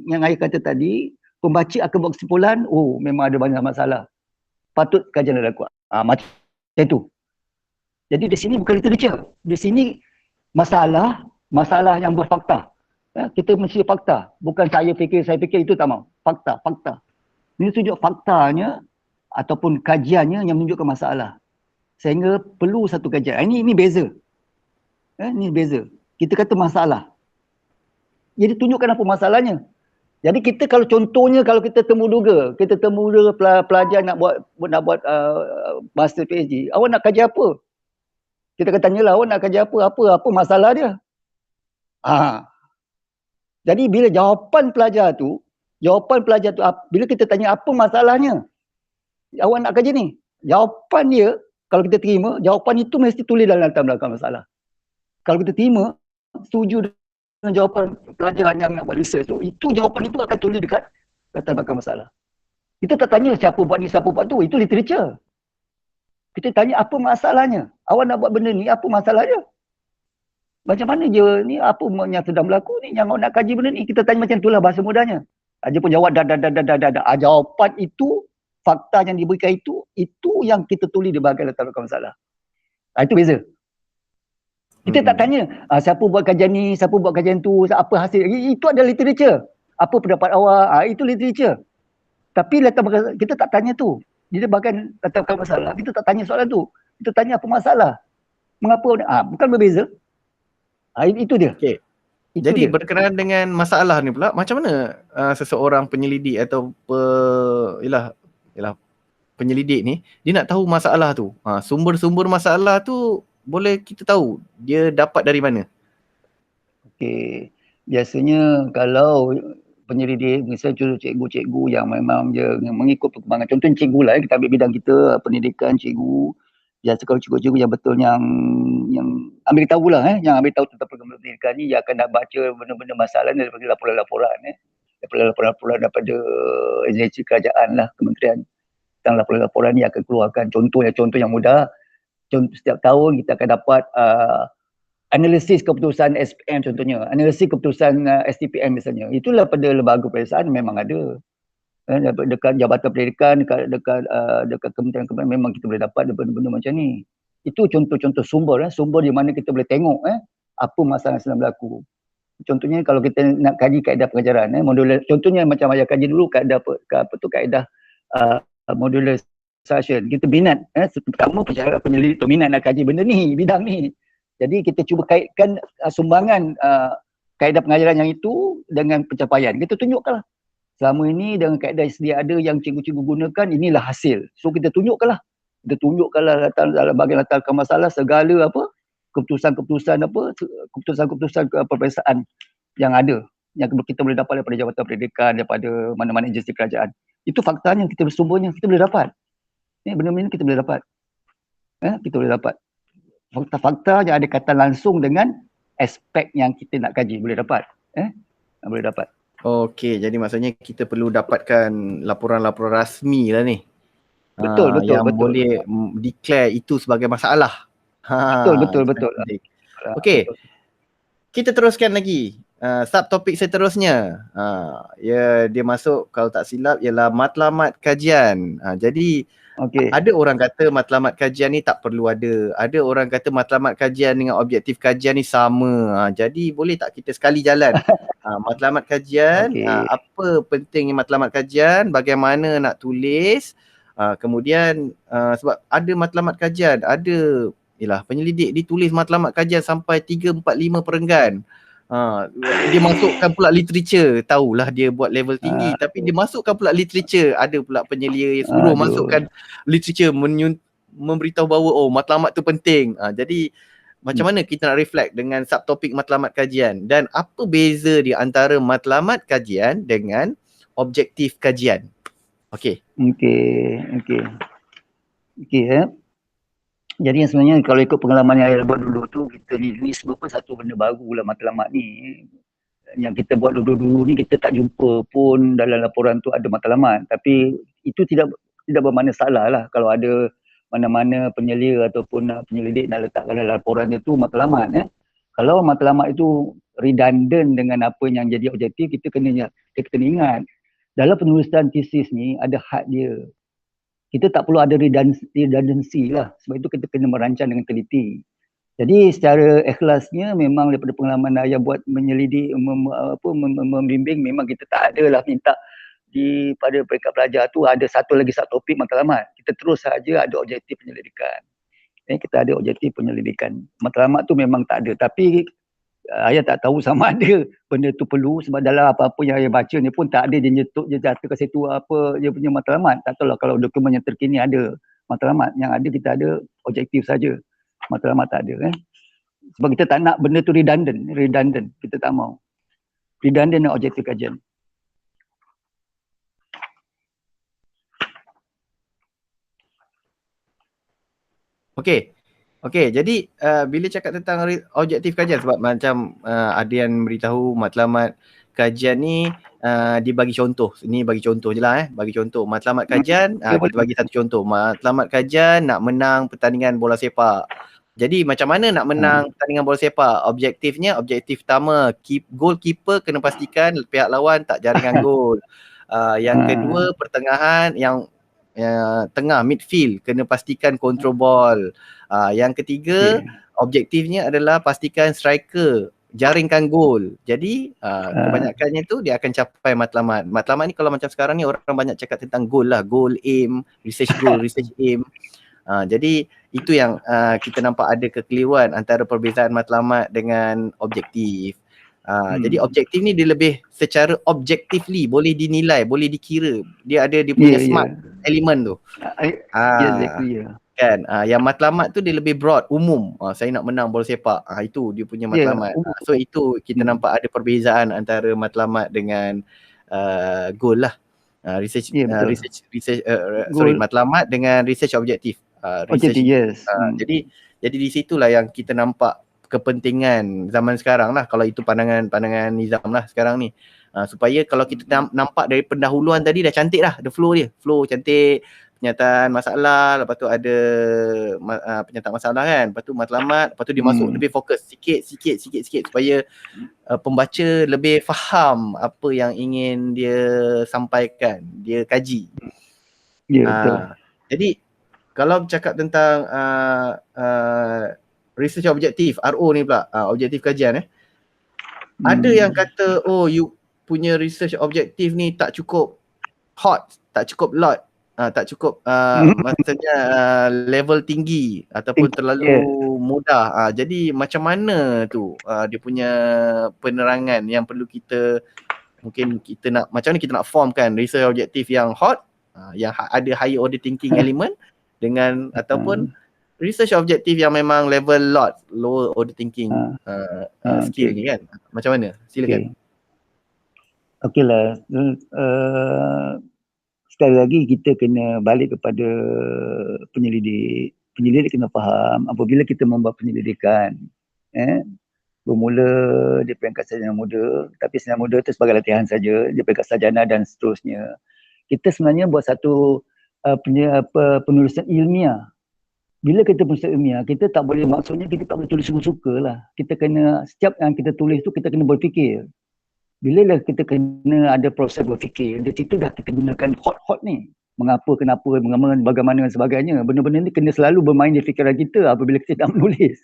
Speaker 2: yang saya kata tadi, pembaca akan buat kesimpulan, oh memang ada banyak masalah. Patut kajian dilakukan. Macam itu. Jadi di sini bukan literature. Di sini masalah yang berfakta. Kita mesti fakta. Bukan saya fikir itu tak mau. Fakta. Ini tunjuk faktanya ataupun kajiannya yang menunjukkan masalah. Sehingga perlu satu kajian. Ini beza. Ini beza. Kita kata masalah. Jadi tunjukkan apa masalahnya. Jadi kita kalau contohnya kalau kita temu duga pelajar nak buat master PhD, awak nak kaji apa? Kita akan tanyalah, awak nak kaji apa masalah dia? Jadi bila jawapan pelajar tu bila kita tanya apa masalahnya? Awak nak kaji ni? Jawapan dia kalau kita terima, jawapan itu mesti tulis dalam latar belakang masalah. Kalau kita terima, setuju dengan jawapan pelajar yang nak buat research tu, itu jawapan itu akan tulis dekat latar belakang masalah. Kita tak tanya siapa buat ni, siapa buat tu, itu literature. Kita tanya apa masalahnya. Awak nak buat benda ni, apa masalahnya? Macam mana je ni, apa yang sedang berlaku ni, yang awak nak kaji benda ni. Kita tanya macam itulah bahasa mudahnya. Dia pun jawab dah. Jawapan itu, fakta yang diberikan itu yang kita tulis di bahagian latar belakang masalah. Itu beza. Kita tak tanya siapa buat kajian ni, siapa buat kajian tu, apa hasil. Itu adalah literature. Apa pendapat awak? Itu literature. Tapi kita tak tanya tu. Dia bahkan latar belakang masalah. Kita tak tanya soalan tu. Kita tanya apa masalah. Mengapa? Bukan berbeza. Itu dia.
Speaker 1: Okay. Jadi berkenaan dengan masalah ni pula, macam mana seseorang penyelidik atau penyelidik ni, dia nak tahu masalah tu. Sumber-sumber masalah tu boleh kita tahu dia dapat dari mana?
Speaker 2: Okey. Biasanya kalau penyelidik, misalnya cikgu-cikgu yang memang dia mengikut perkembangan, contohnya cikgu lah, kita ambil bidang kita, pendidikan, cikgu. Biasa kalau cikgu-cikgu yang betul yang ambil tahu lah, yang ambil tahu tentang perkembangan pendidikan ni, dia akan nak baca benda-benda masalah daripada laporan-laporan, daripada laporan-laporan daripada agensi kerajaan lah, kementerian. Tentang laporan-laporan ni akan keluarkan contoh yang mudah. Setiap tahun kita akan dapat analisis keputusan SPM contohnya, analisis keputusan STPM misalnya. Itulah pada lembaga peperiksaan memang ada. Dekat Jabatan Pendidikan, dekat kementerian-kementerian memang kita boleh dapat benda-benda macam ni. Itu contoh-contoh sumber, sumber di mana kita boleh tengok apa masalah yang sedang berlaku. Contohnya kalau kita nak kaji kaedah pengajaran, modular, contohnya macam ayah kaji dulu kaedah modularisation. Kita minat, pertama penyelidik tu minat nak kaji benda ni, bidang ni. Jadi kita cuba kaitkan sumbangan kaedah pengajaran yang itu dengan pencapaian. Kita tunjukkanlah. Selama ini dengan kaedah yang sedia ada yang cikgu-cikgu gunakan, inilah hasil. So kita tunjukkanlah. Dalam bahagian latar masalah segala keputusan-keputusan peperiksaan yang ada. Yang kita boleh dapat daripada Jabatan Pendidikan, daripada mana-mana agensi kerajaan. Itu faktanya, sumbernya kita boleh dapat. Benda-benda ni kita boleh dapat. Kita boleh dapat. Fakta-fakta yang ada kaitan langsung dengan aspek yang kita nak kaji. Boleh dapat. Boleh dapat.
Speaker 1: Okey, jadi maksudnya kita perlu dapatkan laporan-laporan rasmi lah ni.
Speaker 2: Betul.
Speaker 1: Yang boleh declare itu sebagai masalah.
Speaker 2: Betul.
Speaker 1: Okey, kita teruskan lagi. Subtopik seterusnya. Dia masuk kalau tak silap ialah matlamat kajian. Jadi ada orang kata matlamat kajian ni tak perlu ada. Ada orang kata matlamat kajian dengan objektif kajian ni sama. Jadi boleh tak kita sekali jalan matlamat kajian, apa pentingnya matlamat kajian, bagaimana nak tulis, kemudian sebab ada matlamat kajian, ada penyelidik ditulis matlamat kajian sampai 3, 4, 5 perenggan. Dia masukkan pula literature, tahulah dia buat level tinggi, tapi dia masukkan pula literature. Ada pula penyelia yang suruh masukkan literature, memberitahu bahawa matlamat tu penting. Jadi macam mana kita nak reflect dengan subtopik matlamat kajian, dan apa beza di antara matlamat kajian dengan objektif kajian? Okey.
Speaker 2: Jadi yang sebenarnya kalau ikut pengalaman yang saya buat dulu tu, kita ni sebab satu benda baru lah matlamat ni. Yang kita buat dulu-dulu ni kita tak jumpa pun dalam laporan tu ada matlamat. Tapi itu tidak bermakna salah lah kalau ada mana-mana penyelia ataupun penyelidik nak letakkan dalam laporan itu matlamat. Kalau matlamat itu redundant dengan apa yang jadi objektif, kita kena ingat dalam penulisan tesis ni ada had dia. Kita tak perlu ada redundancy lah, sebab itu kita kena merancang dengan teliti. Jadi secara ikhlasnya memang daripada pengalaman ayah buat menyelidik, membimbing, memang kita tak ada lah minta pada peringkat pelajar tu ada satu topik matlamat. Kita terus saja ada objektif penyelidikan. Kita ada objektif penyelidikan. Matlamat tu memang tak ada, tapi ayah tak tahu sama ada benda tu perlu, sebab dalam apa-apa yang ayah baca ni pun tak ada dia nyetuk je jatuh ke situ apa dia punya matlamat. Tak tahu lah kalau dokumen yang terkini ada matlamat. Yang ada kita ada objektif saja. Matlamat tak ada. Sebab kita tak nak benda tu redundant. Kita tak mau. Redundant dan objektif kajian.
Speaker 1: Okey. Jadi bila cakap tentang objektif kajian, sebab macam ada yang beritahu matlamat kajian ni dibagi contoh. Ini bagi contoh je lah bagi contoh. Matlamat kajian, kita bagi satu contoh. Matlamat kajian nak menang pertandingan bola sepak. Jadi macam mana nak menang pertandingan bola sepak? Objektifnya, objektif pertama, goalkeeper kena pastikan pihak lawan tak jaringan gol. Yang kedua, pertengahan, yang tengah midfield kena pastikan control ball. Yang ketiga, objektifnya adalah pastikan striker jaringkan gol. Jadi kebanyakannya tu dia akan capai matlamat. Matlamat ni kalau macam sekarang ni orang banyak cakap tentang goal lah, goal aim, research goal, research aim. Jadi itu yang kita nampak ada kekeliruan antara perbezaan matlamat dengan objektif. Jadi objektif ni dia lebih secara objectively boleh dinilai, boleh dikira. Dia ada dia punya smart element tu. Kan? Yang matlamat tu dia lebih broad, umum. Saya nak menang bola sepak. Itu dia punya matlamat. So itu kita nampak ada perbezaan antara matlamat dengan goal lah. Matlamat dengan research objektif. Jadi di situlah yang kita nampak kepentingan zaman sekarang lah, kalau itu pandangan Nizam lah sekarang ni, supaya kalau kita nampak dari pendahuluan tadi dah cantik lah, the flow dia, flow cantik, penyataan masalah, lepas tu ada penyataan masalah kan, lepas tu matlamat, lepas tu dia masuk lebih fokus sikit supaya pembaca lebih faham apa yang ingin dia sampaikan, dia kaji.
Speaker 2: Betul.
Speaker 1: Jadi kalau bercakap tentang research objektif, RO ni pula, objektif kajian ada yang kata, oh you punya research objektif ni tak cukup hot, tak cukup lot, tak cukup maksudnya level tinggi ataupun terlalu mudah. Jadi macam mana tu dia punya penerangan yang perlu kita, mungkin kita nak, macam mana kita nak formkan research objektif yang hot, yang ada higher order thinking element dengan ataupun research objektif yang memang level lot, lower order thinking skill ni kan. Macam mana? Silakan.
Speaker 2: Okey lah. Sekali lagi kita kena balik kepada penyelidik. Penyelidik kena faham apabila kita membuat penyelidikan, bermula di peringkat sarjana muda, tapi sarjana muda itu sebagai latihan saja, di peringkat sarjana dan seterusnya. Kita sebenarnya buat satu penulisan ilmiah. Bila kita penulisan ilmiah, kita tak boleh, maksudnya kita tak boleh tulis suka-suka lah. Kita kena, setiap yang kita tulis tu kita kena berfikir. Bila lah kita kena ada proses berfikir, dari situ dah kita gunakan hot ni. Mengapa, kenapa, bagaimana dan sebagainya. Benda-benda ni kena selalu bermain di fikiran kita apabila kita nak menulis.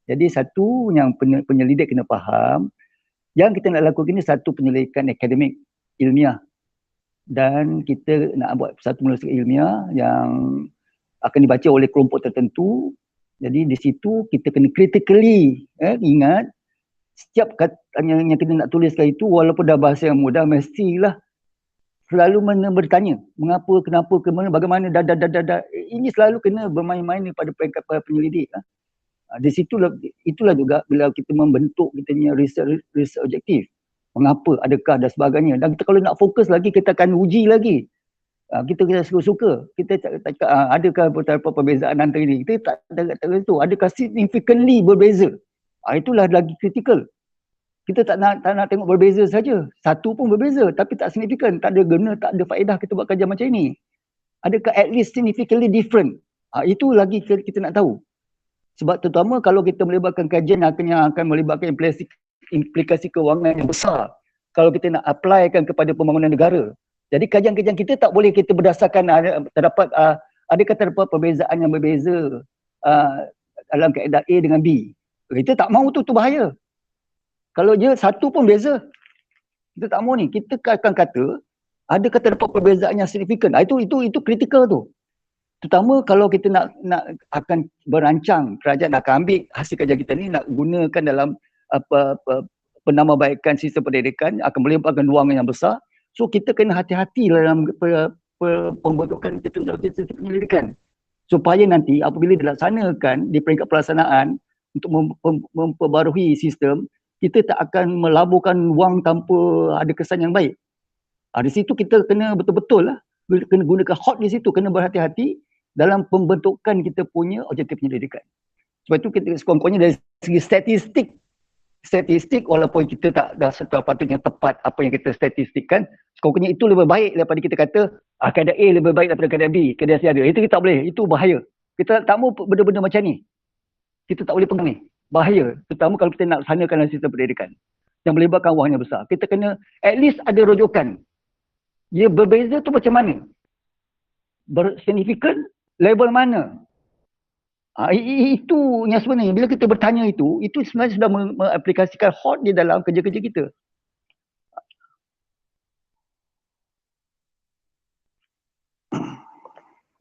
Speaker 2: Jadi satu yang penyelidik kena faham, yang kita nak lakukan ni satu penyelidikan akademik ilmiah. Dan kita nak buat satu penulisan ilmiah yang akan dibaca oleh kelompok tertentu. Jadi di situ kita kena critically ingat setiap kata yang kita nak tuliskan itu, walaupun dah bahasa yang mudah, mestilah selalu bertanya mengapa, kenapa, kemana, bagaimana, ini selalu kena bermain-main pada peringkat penyelidik. Di situlah, itulah juga bila kita membentuk kita punya research objektif. Mengapa, adakah dan sebagainya. Dan kita kalau nak fokus lagi, kita akan uji lagi. Kita suka-suka. Kita cakap adakah perbezaan antara ini. Kita tak tahu adakah significantly berbeza. Itulah lagi kritikal. Kita tak nak tengok berbeza saja. Satu pun berbeza tapi tak signifikan. Tak ada guna, tak ada faedah kita buat kajian macam ini. Adakah at least significantly different. Itu lagi kita nak tahu. Sebab terutama kalau kita melibatkan kajian yang akan melibatkan implikasi kewangan yang besar. Kalau kita nak applykan kepada pembangunan negara. Jadi kajian-kajian kita tak boleh kita berdasarkan adakah terdapat perbezaan yang berbeza dalam kaedah A dengan B. Kita tak mahu tu bahaya. Kalau dia satu pun beza, kita tak mahu ni. Kita akan kata adakah terdapat perbezaan yang signifikan. Itu kritikal tu. Terutama kalau kita nak akan berancang, kerajaan akan ambil hasil kajian kita ni nak gunakan dalam penambahbaikan sistem pendidikan, akan melibatkan wang yang besar. So kita kena hati-hati dalam pembentukan sistem penyelidikan. Supaya nanti apabila dilaksanakan di peringkat pelaksanaan untuk memperbarui sistem, kita tak akan melaburkan wang tanpa ada kesan yang baik. Di situ kita kena betul-betul lah, kena gunakan hot di situ, kena berhati-hati dalam pembentukan kita punya objektif penyelidikan. Sebab itu kita sekurang-kurangnya dari segi statistik walaupun kita tak dah sepatutnya tepat apa yang kita statistikkan, sekurang-kurangnya itu lebih baik daripada kita kata kaedah A lebih baik daripada kaedah B, kaedah C ada. Itu kita tak boleh, itu bahaya. Kita tak mahu benda-benda macam ni. Kita tak boleh pegang ni. Bahaya. Terutama kalau kita nak laksanakan sistem pendidikan yang melibatkan wang yang besar. Kita kena at least ada rujukan. Dia berbeza tu macam mana? Bersignifikan level mana? Itu yang sebenarnya bila kita bertanya itu sebenarnya sudah mengaplikasikan hot di dalam kerja-kerja kita.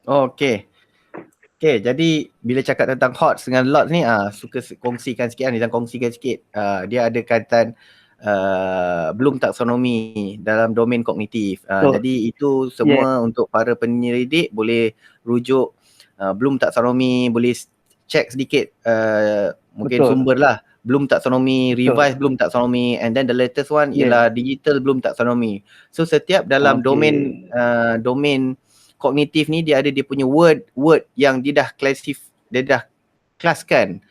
Speaker 1: Okey. Jadi bila cakap tentang HOTS dengan LOTS ni, suka kongsikan sikit Nizam kongsikan sikit. Dia ada kaitan belum taksonomi dalam domain kognitif. Jadi itu semua untuk para penyelidik boleh rujuk belum taksonomi, boleh check sedikit mungkin sumber lah. Belum taksonomi, revise belum taksonomi, and then the latest one ialah digital belum taksonomi. So setiap dalam domain kognitif ni dia punya word yang dia dah kelaskan.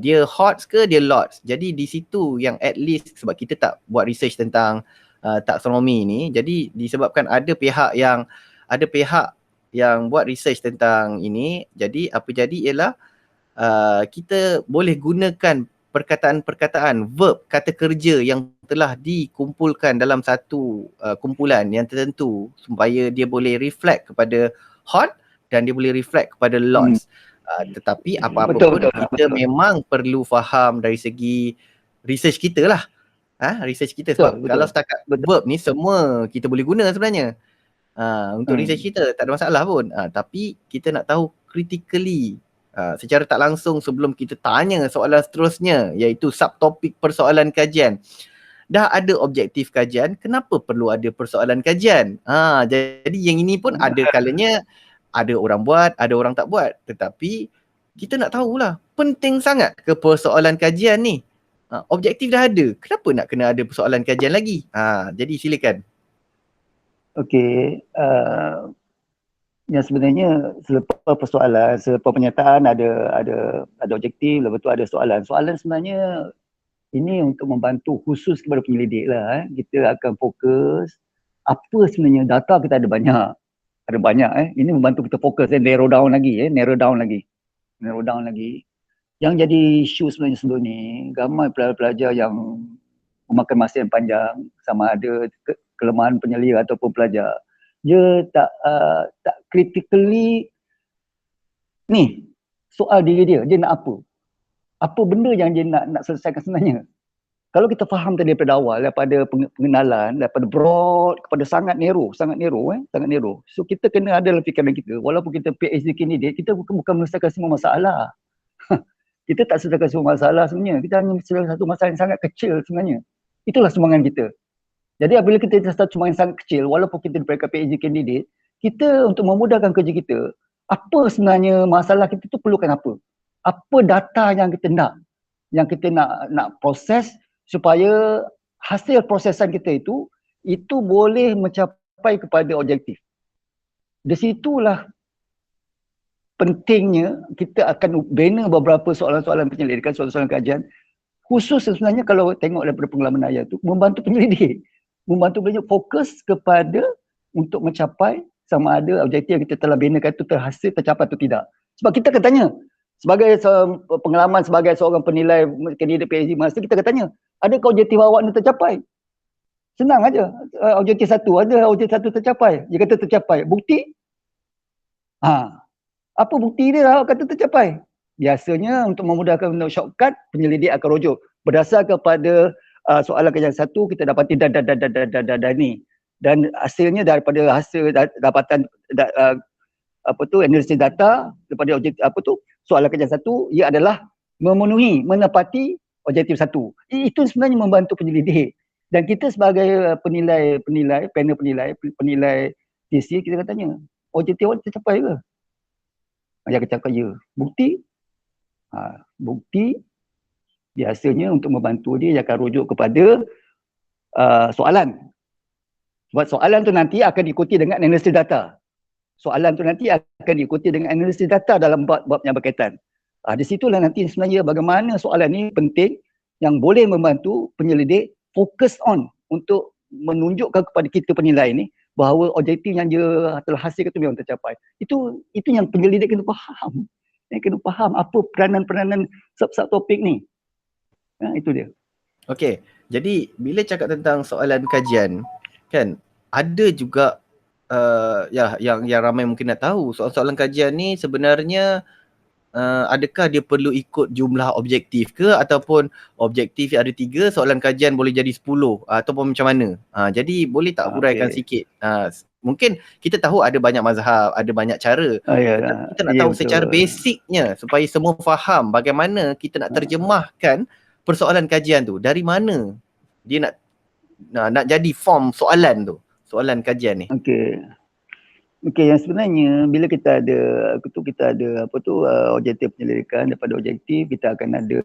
Speaker 1: Dia HOTS ke dia LOTS. Jadi di situ yang at least sebab kita tak buat research tentang taksonomi ni, jadi disebabkan ada pihak yang buat research tentang ini, jadi apa jadi ialah kita boleh gunakan perkataan-perkataan verb, kata kerja yang telah dikumpulkan dalam satu kumpulan yang tertentu supaya dia boleh reflect kepada HOT dan dia boleh reflect kepada LOTS. Tetapi apa-apa pun kita memang perlu faham dari segi research kita lah. Research kita sebab kalau setakat verb ni semua kita boleh guna sebenarnya. Untuk research kita tak ada masalah pun. Tapi kita nak tahu critically secara tak langsung sebelum kita tanya soalan seterusnya, iaitu subtopik persoalan kajian. Dah ada objektif kajian, kenapa perlu ada persoalan kajian? Jadi yang ini pun ada kalanya ada orang buat, ada orang tak buat. Tetapi kita nak tahulah, penting sangat ke persoalan kajian ni? Objektif dah ada, kenapa nak kena ada persoalan kajian lagi? Jadi silakan.
Speaker 2: Okey, yang sebenarnya selepas persoalan, selepas pernyataan ada objektif, lepas tu ada soalan. Soalan sebenarnya ini untuk membantu khusus kepada penyelidik lah. Kita akan fokus apa sebenarnya data kita ada banyak. Ini membantu kita fokus dan narrow down lagi. Yang jadi isu sebenarnya sebelum ni, ramai pelajar-pelajar yang memakan masa yang panjang, sama ada kelemahan penyelia ataupun pelajar. Dia tak critically ni soal diri dia nak apa benda yang dia nak selesaikan sebenarnya. Kalau kita faham tadi daripada awal, daripada pengenalan, daripada broad kepada sangat narrow. So kita kena ada dalam fikiran kita, walaupun kita PhD candidate, kita bukan menyelesaikan semua masalah. Kita tak selesaikan semua masalah sebenarnya, kita hanya selesaikan satu masalah yang sangat kecil sebenarnya. Itulah sumbangan kita. Jadi apabila kita satu sumbangan sangat kecil, walaupun kita diberikan PhD candidate, kita untuk memudahkan kerja kita, apa sebenarnya masalah kita tu perlukan apa? Apa data yang kita nak proses supaya hasil prosesan kita itu boleh mencapai kepada objektif. Di situlah pentingnya kita akan bina beberapa soalan-soalan penyelidikan, soalan-soalan kajian, khusus sebenarnya kalau tengok daripada pengalaman ayah tu, membantu penyelidik fokus kepada untuk mencapai sama ada objektif yang kita telah binakan itu terhasil, tercapai atau tidak. Sebab kita akan tanya, sebagai pengalaman sebagai seorang penilai kandidat PhD master, kita akan tanya, adakah objektif awak ni tercapai? Senang aja. Objektif satu ada, objektif satu tercapai. Dia kata tercapai. Bukti? Apa bukti dia awak kata tercapai? Biasanya untuk memudahkan untuk shortcut, penyelidik akan rujuk. Berdasar kepada soalan kajian satu, kita dapati dan ni. Dan hasilnya daripada hasil dapatan analisis data daripada objektif soalan kajian satu, ia adalah menepati objektif satu. Itu sebenarnya membantu penyelidik. Dan kita sebagai penilai, panel penilai TC, kita akan tanya, objektif awak tercapai ke? Dia akan cakap ya. Bukti? Bukti biasanya untuk membantu dia akan rujuk kepada soalan. Sebab soalan tu nanti akan diikuti dengan analisis data. Soalan tu nanti akan diikuti dengan analisis data dalam bab yang berkaitan. Di situlah nanti sebenarnya bagaimana soalan ini penting yang boleh membantu penyelidik fokus on untuk menunjukkan kepada kita penilai ini bahawa objektif yang dia telah hasilkan itu memang tercapai. Itu yang penyelidik kena faham. Kena faham apa peranan-peranan sub-sub topik ni. Itu dia.
Speaker 1: Okey. Jadi bila cakap tentang soalan kajian, kan ada juga yang ramai mungkin nak tahu, soalan kajian ni sebenarnya adakah dia perlu ikut jumlah objektif ke, ataupun objektif ada 3, soalan kajian boleh jadi 10 ataupun macam mana? Jadi boleh tak huraikan sikit? Mungkin kita tahu ada banyak mazhab, ada banyak cara. Kita nak tahu secara basicnya supaya semua faham bagaimana kita nak terjemahkan persoalan kajian tu. Dari mana dia nak jadi form soalan tu, soalan kajian ni.
Speaker 2: Okey, yang sebenarnya bila kita ada objektif penyelidikan, daripada objektif kita akan ada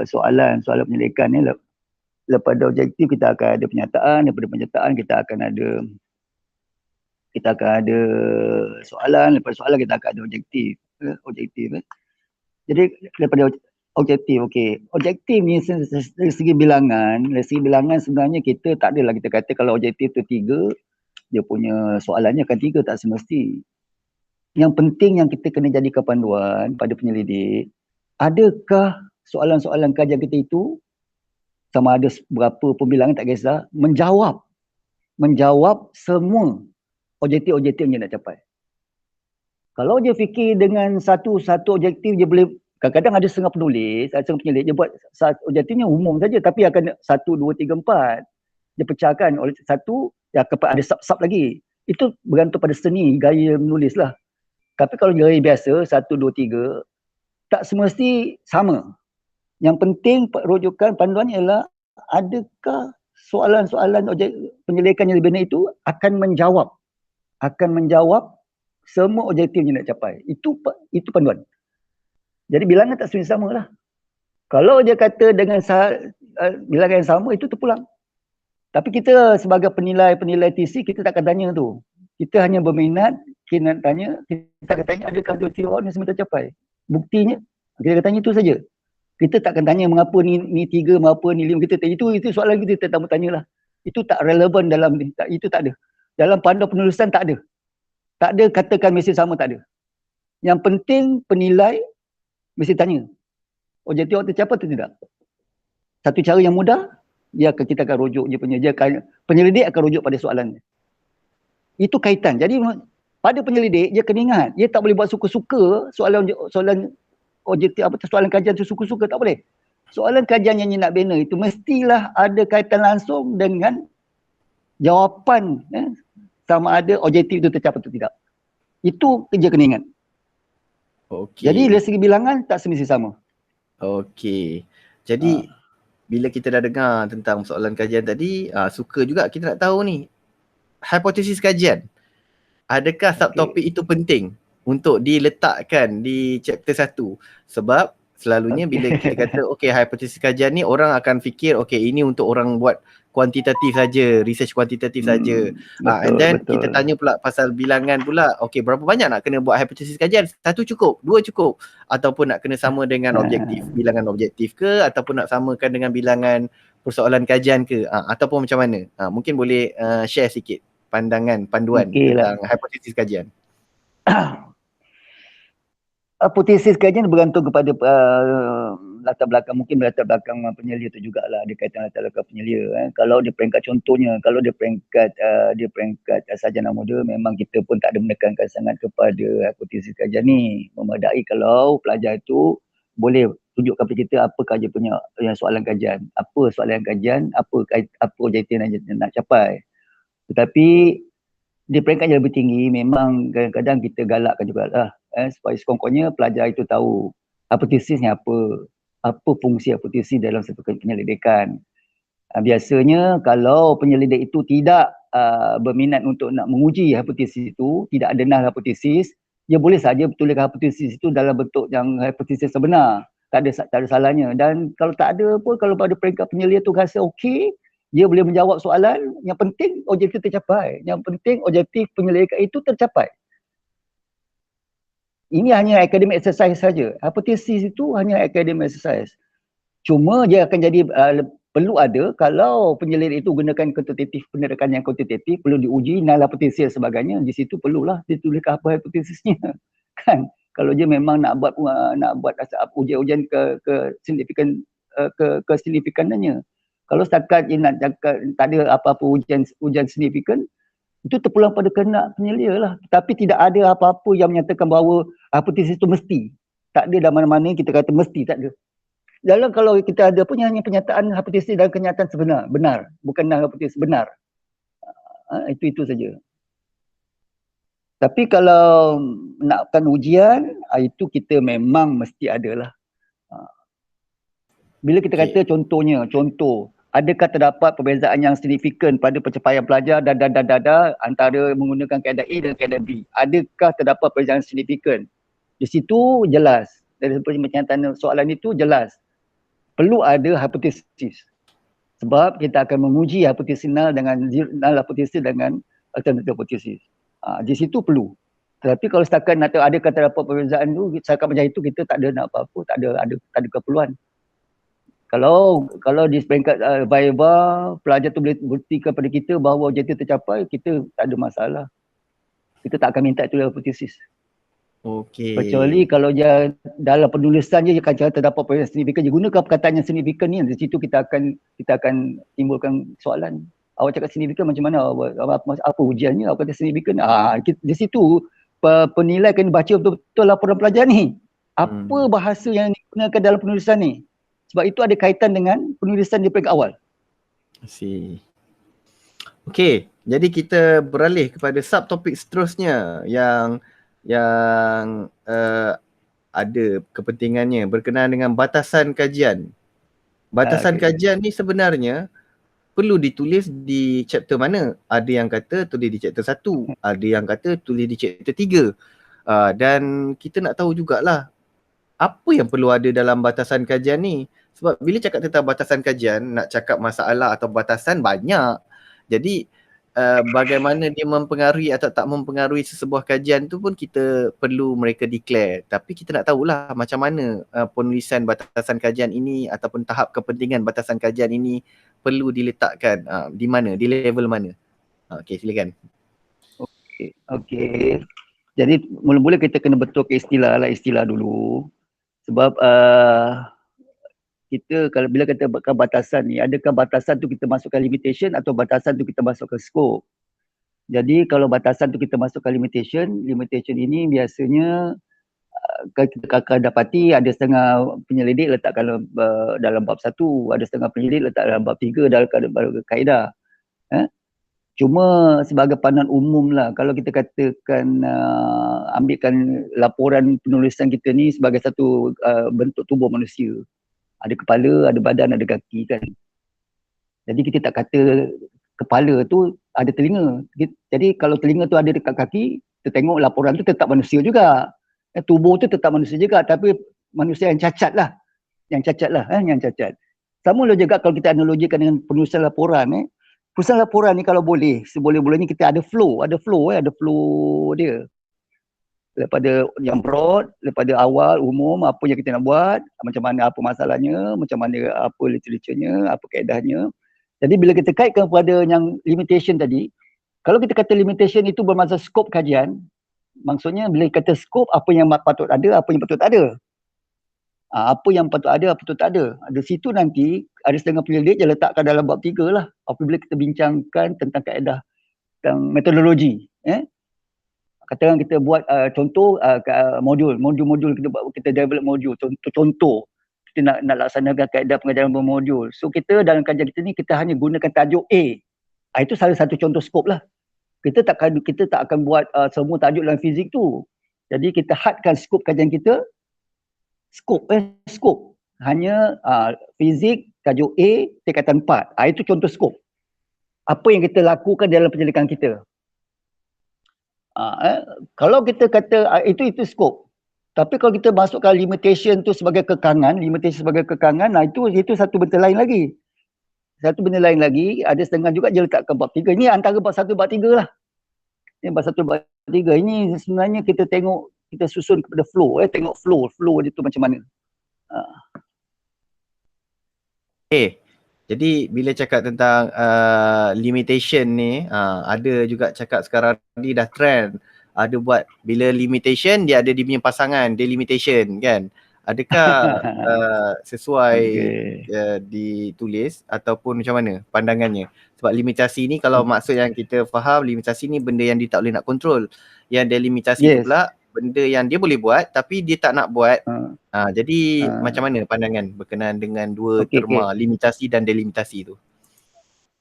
Speaker 2: soalan penyelidikan ni. Daripada objektif kita akan ada penyataan, daripada penyataan kita akan ada soalan, daripada soalan kita akan ada objektif. Jadi daripada objektif, objektif ni dari segi bilangan sebenarnya kita tak adalah kita kata kalau objektif tu 3, dia punya soalannya akan 3, tak semesti. Yang penting yang kita kena jadikan panduan pada penyelidik, adakah soalan-soalan kajian kita itu sama ada berapa pembilangan tak kisah, menjawab semua objektif-objektif yang dia nak capai. Kalau dia fikir dengan satu objektif, dia boleh, kadang-kadang ada setengah penulis, ada setengah penyelidik, dia buat objektifnya umum saja, tapi akan 1, 2, 3, 4 dia pecahkan oleh satu, dia akan ada sub-sub lagi. Itu bergantung pada seni, gaya menulis lah. Tapi kalau gaya biasa, 1, 2, 3, tak semesti sama. Yang penting rujukan panduannya ialah adakah soalan-soalan penyelidikan yang lebih itu akan menjawab semua objektif yang nak capai. Itu panduan. Jadi bilangan tak semesti sama lah. Kalau dia kata dengan bilangan yang sama, itu terpulang. Tapi kita sebagai penilai TC, kita tak akan tanya tu. Kita hanya berminat, kita akan tanya adakah objektif awak ni semua tercapai. Buktinya, kita akan tanya itu saja. Kita tak akan tanya mengapa ni 3, mengapa ni 5. Kita tanya, itu soalan kita tak tanya lah. Itu tak relevan dalam ni. Itu tak ada. Dalam panduan penulisan tak ada. Tak ada katakan mesti sama, tak ada. Yang penting penilai mesti tanya, objektif awak tercapai atau tidak. Satu cara yang mudah, kita akan rujuk penyelidik akan rujuk pada soalan. Itu kaitan. Jadi pada penyelidik, dia kena ingat, dia tak boleh buat suka-suka soalan objektif soalan kajian tu suka-suka, tak boleh. Soalan kajian yang dia nak bina itu mestilah ada kaitan langsung dengan jawapan sama ada objektif itu tercapai atau tidak. Itu kerja kena ingat. Jadi dari segi bilangan tak semesti sama.
Speaker 1: Jadi bila kita dah dengar tentang soalan kajian tadi, suka juga kita nak tahu ni, hipotesis kajian, adakah subtopik itu penting untuk diletakkan di chapter 1? Sebab selalunya bila kita kata hipotesis kajian ni, orang akan fikir ini untuk orang buat kuantitatif saja, research kuantitatif saja. And then kita tanya pula pasal bilangan pula, berapa banyak nak kena buat hipotesis kajian? 1 cukup, 2 cukup, ataupun nak kena sama dengan objektif, bilangan objektif ke, ataupun nak samakan dengan bilangan persoalan kajian ke, ataupun macam mana? Mungkin boleh share sikit pandangan, panduan tentang hipotesis kajian.
Speaker 2: Potensi kajian bergantung kepada latar belakang, mungkin latar belakang penyelia tu jugalah, ada kaitan latar belakang penyelia. Kalau dia peringkat, contohnya kalau dia peringkat sarjana muda, memang kita pun tak ada menekankan sangat kepada potensi kajian ni. Memadai kalau pelajar itu boleh tunjukkan kepada kita apa dia punya soalan kajian, apa soalan kajian, apa objektif yang nak capai. Tetapi di peringkat yang lebih tinggi, memang kadang-kadang kita galakkan jugalah supaya sekurang-kurangnya pelajar itu tahu hipotesisnya apa fungsi hipotesis dalam satu penyelidikan. Biasanya kalau penyelidik itu tidak berminat untuk nak menguji hipotesis itu, tidak ada null hipotesis, dia boleh saja tuliskan hipotesis itu dalam bentuk yang hipotesis sebenar. Tak ada salahnya. Dan kalau tak ada pun, kalau pada peringkat penyelidik tu rasa okey, dia boleh menjawab soalan, yang penting objektif tercapai. Yang penting objektif penyelidikan itu tercapai. Ini hanya academic exercise saja. Hipotesis itu hanya academic exercise. Cuma dia akan jadi perlu ada kalau penyelidik itu gunakan kuantitatif, pendekatan yang kuantitatif, perlu diuji null hipotesis sebagainya, di situ perlulah dituliskan apa hipotesisnya. Kan? Kalau dia memang nak buat ujian ke signifikan ke signifikannya. Kalau setakat dia nak cakap tak ada apa-apa ujian signifikan, itu terpulang pada kehendak penyelia lah. Tapi tidak ada apa-apa yang menyatakan bahawa hipotesis itu mesti. Tak ada dalam mana-mana kita kata mesti, tak ada. Dalam kalau kita ada pun hanya penyataan hipotesis dan kenyataan benar. Bukan hipotesis benar. Itu saja. Tapi kalau nakkan ujian, itu kita memang mesti adalah. Bila kita kata contoh, adakah terdapat perbezaan yang signifikan pada pencapaian pelajar antara menggunakan kaedah A dan kaedah B? Adakah terdapat perbezaan signifikan? Di situ jelas. Dari pernyataan soalan itu jelas. Perlu ada hipotesis. Sebab kita akan menguji hipotesis null hipotesis dengan alternative hipotesis. Di situ perlu. Tetapi kalau setakat nak tahu adakah terdapat perbezaan tu, setakat macam itu kita tak ada nak apa-apa, tak ada keperluan. Kalau di peringkat Viva, pelajar tu boleh buktikan pada kita bahawa objektif tercapai, kita tak ada masalah. Kita tak akan minta tulis hipotesis.
Speaker 1: Okey.
Speaker 2: Kecuali kalau dia dalam penulisan dia akan terdapat perbezaan signifikan, dia gunakan perkataan yang signifikan ni, di situ kita akan timbulkan soalan. Awak cakap signifikan macam mana? Apa ujiannya? Apa kata signifikan? Di situ penilai kena baca betul-betul laporan pelajar ni. Apa bahasa yang digunakan dalam penulisan ni? Sebab itu ada kaitan dengan penulisan di peringkat awal.
Speaker 1: Okey, jadi kita beralih kepada subtopik seterusnya yang ada kepentingannya berkenaan dengan batasan kajian. Batasan kajian ni sebenarnya perlu ditulis di chapter mana? Ada yang kata tulis di chapter 1, ada yang kata tulis di chapter 3. Dan kita nak tahu jugalah apa yang perlu ada dalam batasan kajian ni. Sebab bila cakap tentang batasan kajian, nak cakap masalah atau batasan banyak. Jadi bagaimana dia mempengaruhi atau tak mempengaruhi sesebuah kajian tu pun kita perlu mereka declare. Tapi kita nak tahulah macam mana penulisan batasan kajian ini ataupun tahap kepentingan batasan kajian ini perlu diletakkan di mana, di level mana. Okey, silakan.
Speaker 2: Okey. Jadi mula-mula kita kena betulkan istilah dulu. Sebab kita kalau bila kata batasan ni, adakah batasan tu kita masukkan limitation atau batasan tu kita masukkan scope? Jadi kalau batasan tu kita masukkan limitation ini biasanya kita akan dapati ada setengah penyelidik letakkan dalam bab 1, ada setengah penyelidik letak dalam bab 3 dalam kaedah. Cuma sebagai pandangan umum lah, kalau kita katakan ambilkan laporan penulisan kita ni sebagai satu bentuk tubuh manusia. Ada kepala, ada badan, ada kaki kan. Jadi kita tak kata kepala tu ada telinga. Jadi kalau telinga tu ada dekat kaki, kita tengok laporan tu tetap manusia juga. Tubuh tu tetap manusia juga, tapi manusia yang cacat lah. Yang cacat. Sama lah juga kalau kita analogikan dengan penulisan laporan. Penulisan laporan ni kalau boleh, seboleh-bolehnya kita ada flow dia. Daripada yang broad, daripada awal, umum, apa yang kita nak buat, macam mana, apa masalahnya, macam mana, apa literaturnya, apa kaedahnya. Jadi bila kita kaitkan kepada yang limitation tadi, kalau kita kata limitation itu bermaksud skop kajian, Maksudnya bila kata skop, apa yang patut ada, apa yang patut tak ada. Apa yang patut ada, apa patut tak ada. Di situ nanti ada setengah penyelidik dia letakkan dalam bab 3 lah. Apabila kita bincangkan tentang kaedah, tentang metodologi. Katakan kita buat contoh modul kita develop modul, contoh kita nak laksanakan kaedah pengajaran bermodul. So kita dalam kajian kita ni kita hanya gunakan tajuk A. Itu salah satu contoh skop lah. Kita tak akan buat semua tajuk dalam fizik tu. Jadi kita hadkan skop kajian kita. Skop. Hanya fizik, tajuk A, tingkatan 4. Itu contoh skop. Apa yang kita lakukan dalam penyelidikan kita. Kalau kita kata itu skop. Tapi kalau kita masukkan limitation tu sebagai kekangan, itu satu benda lain lagi. Ada setengah juga dia letakkan bab 3. Ini antara bab 1 bab 3 lah. Ini bab 1 bab 3. Ini sebenarnya kita tengok, kita susun kepada flow. Tengok flow dia tu macam mana.
Speaker 1: Jadi bila cakap tentang limitation ni, ada juga cakap sekarang ni dah trend. Ada buat bila limitation dia ada dia punya pasangan, delimitation kan. Adakah sesuai ditulis ataupun macam mana pandangannya? Sebab limitasi ni kalau maksud yang kita faham, limitasi ni benda yang dia tak boleh nak kontrol. Yang delimitasi tu pula benda yang dia boleh buat tapi dia tak nak buat. Jadi macam mana pandangan berkenaan dengan dua terma limitasi dan delimitasi tu?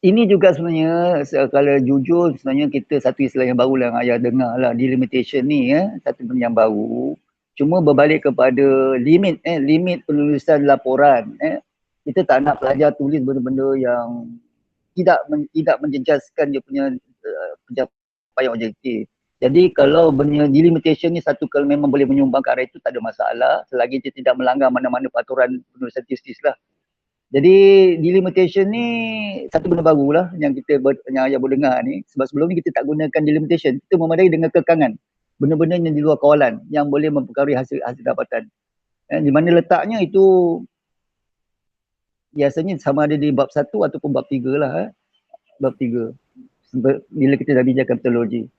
Speaker 2: Ini juga sebenarnya kalau jujur sebenarnya kita satu istilah yang baru lah yang ayah dengar lah, delimitation ni satu benda yang baru. Cuma berbalik kepada limit penulisan laporan. Kita tak nak pelajar tulis benda-benda yang tidak menjejaskan dia punya pencapaian objektif. Jadi kalau benda delimitation ni kalau memang boleh menyumbang ke arah itu tak ada masalah selagi dia tidak melanggar mana-mana peraturan penulisan tesis lah. Jadi delimitation ni satu benda baru lah yang ayah boleh dengar ni. Sebab sebelum ni kita tak gunakan delimitation. Kita memadai dengan kekangan. Benda-benda yang di luar kawalan yang boleh mempengaruhi hasil dapatan. Di mana letaknya itu biasanya sama ada di bab 1 ataupun bab 3 lah. Bab 3. Bila kita dah bincangkan metodologi.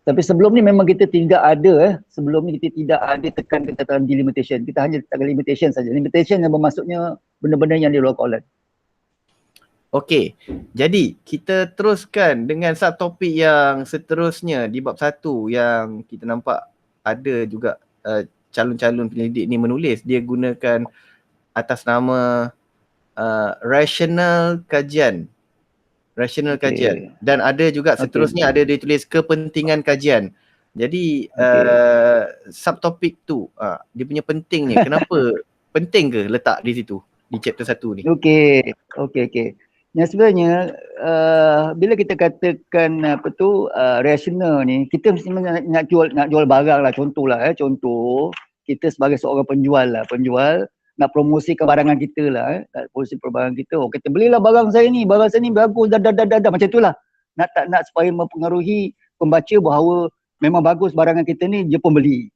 Speaker 2: Tapi sebelum ni memang kita tidak ada sebelum ni kita tidak ada tekan tentang delimitation. Kita hanya tekan limitation saja. Limitation yang bermaksudnya benda-benda yang di luar kawalan.
Speaker 1: Okey. Jadi kita teruskan dengan subtopik yang seterusnya di bab 1 yang kita nampak ada juga calon-calon penyelidik ni menulis. Dia gunakan atas nama rational kajian. Dan ada juga seterusnya ada ditulis kepentingan kajian. Jadi subtopik tu dia punya penting ni kenapa penting ke letak di situ di chapter 1 ni?
Speaker 2: Okey. Yang sebenarnya bila kita katakan rational ni, kita mesti nak jual barang lah, contoh kita sebagai seorang penjual nak promosikan barangan kita lah, kita belilah barang saya ni bagus, macam itulah. Nak supaya mempengaruhi pembaca bahawa memang bagus barangan kita ni, dia pun beli.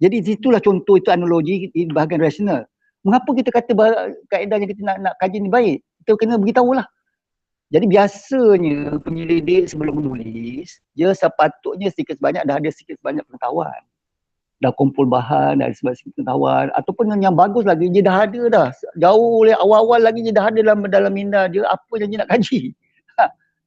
Speaker 2: Jadi situlah contoh, itu analogi di bahagian rasional. Mengapa kita kata kaedahnya kita nak kaji ni baik? Kita kena beritahu lah. Jadi biasanya penyelidik sebelum menulis, dia sepatutnya sedikit sebanyak dah ada sedikit sebanyak pengetahuan. Dah kumpul bahan, dah sedikit pengetahuan. Ataupun yang bagus lagi, dia dah ada dah. Jauh awal-awal lagi dia dah ada dalam minda dia apa yang dia nak kaji.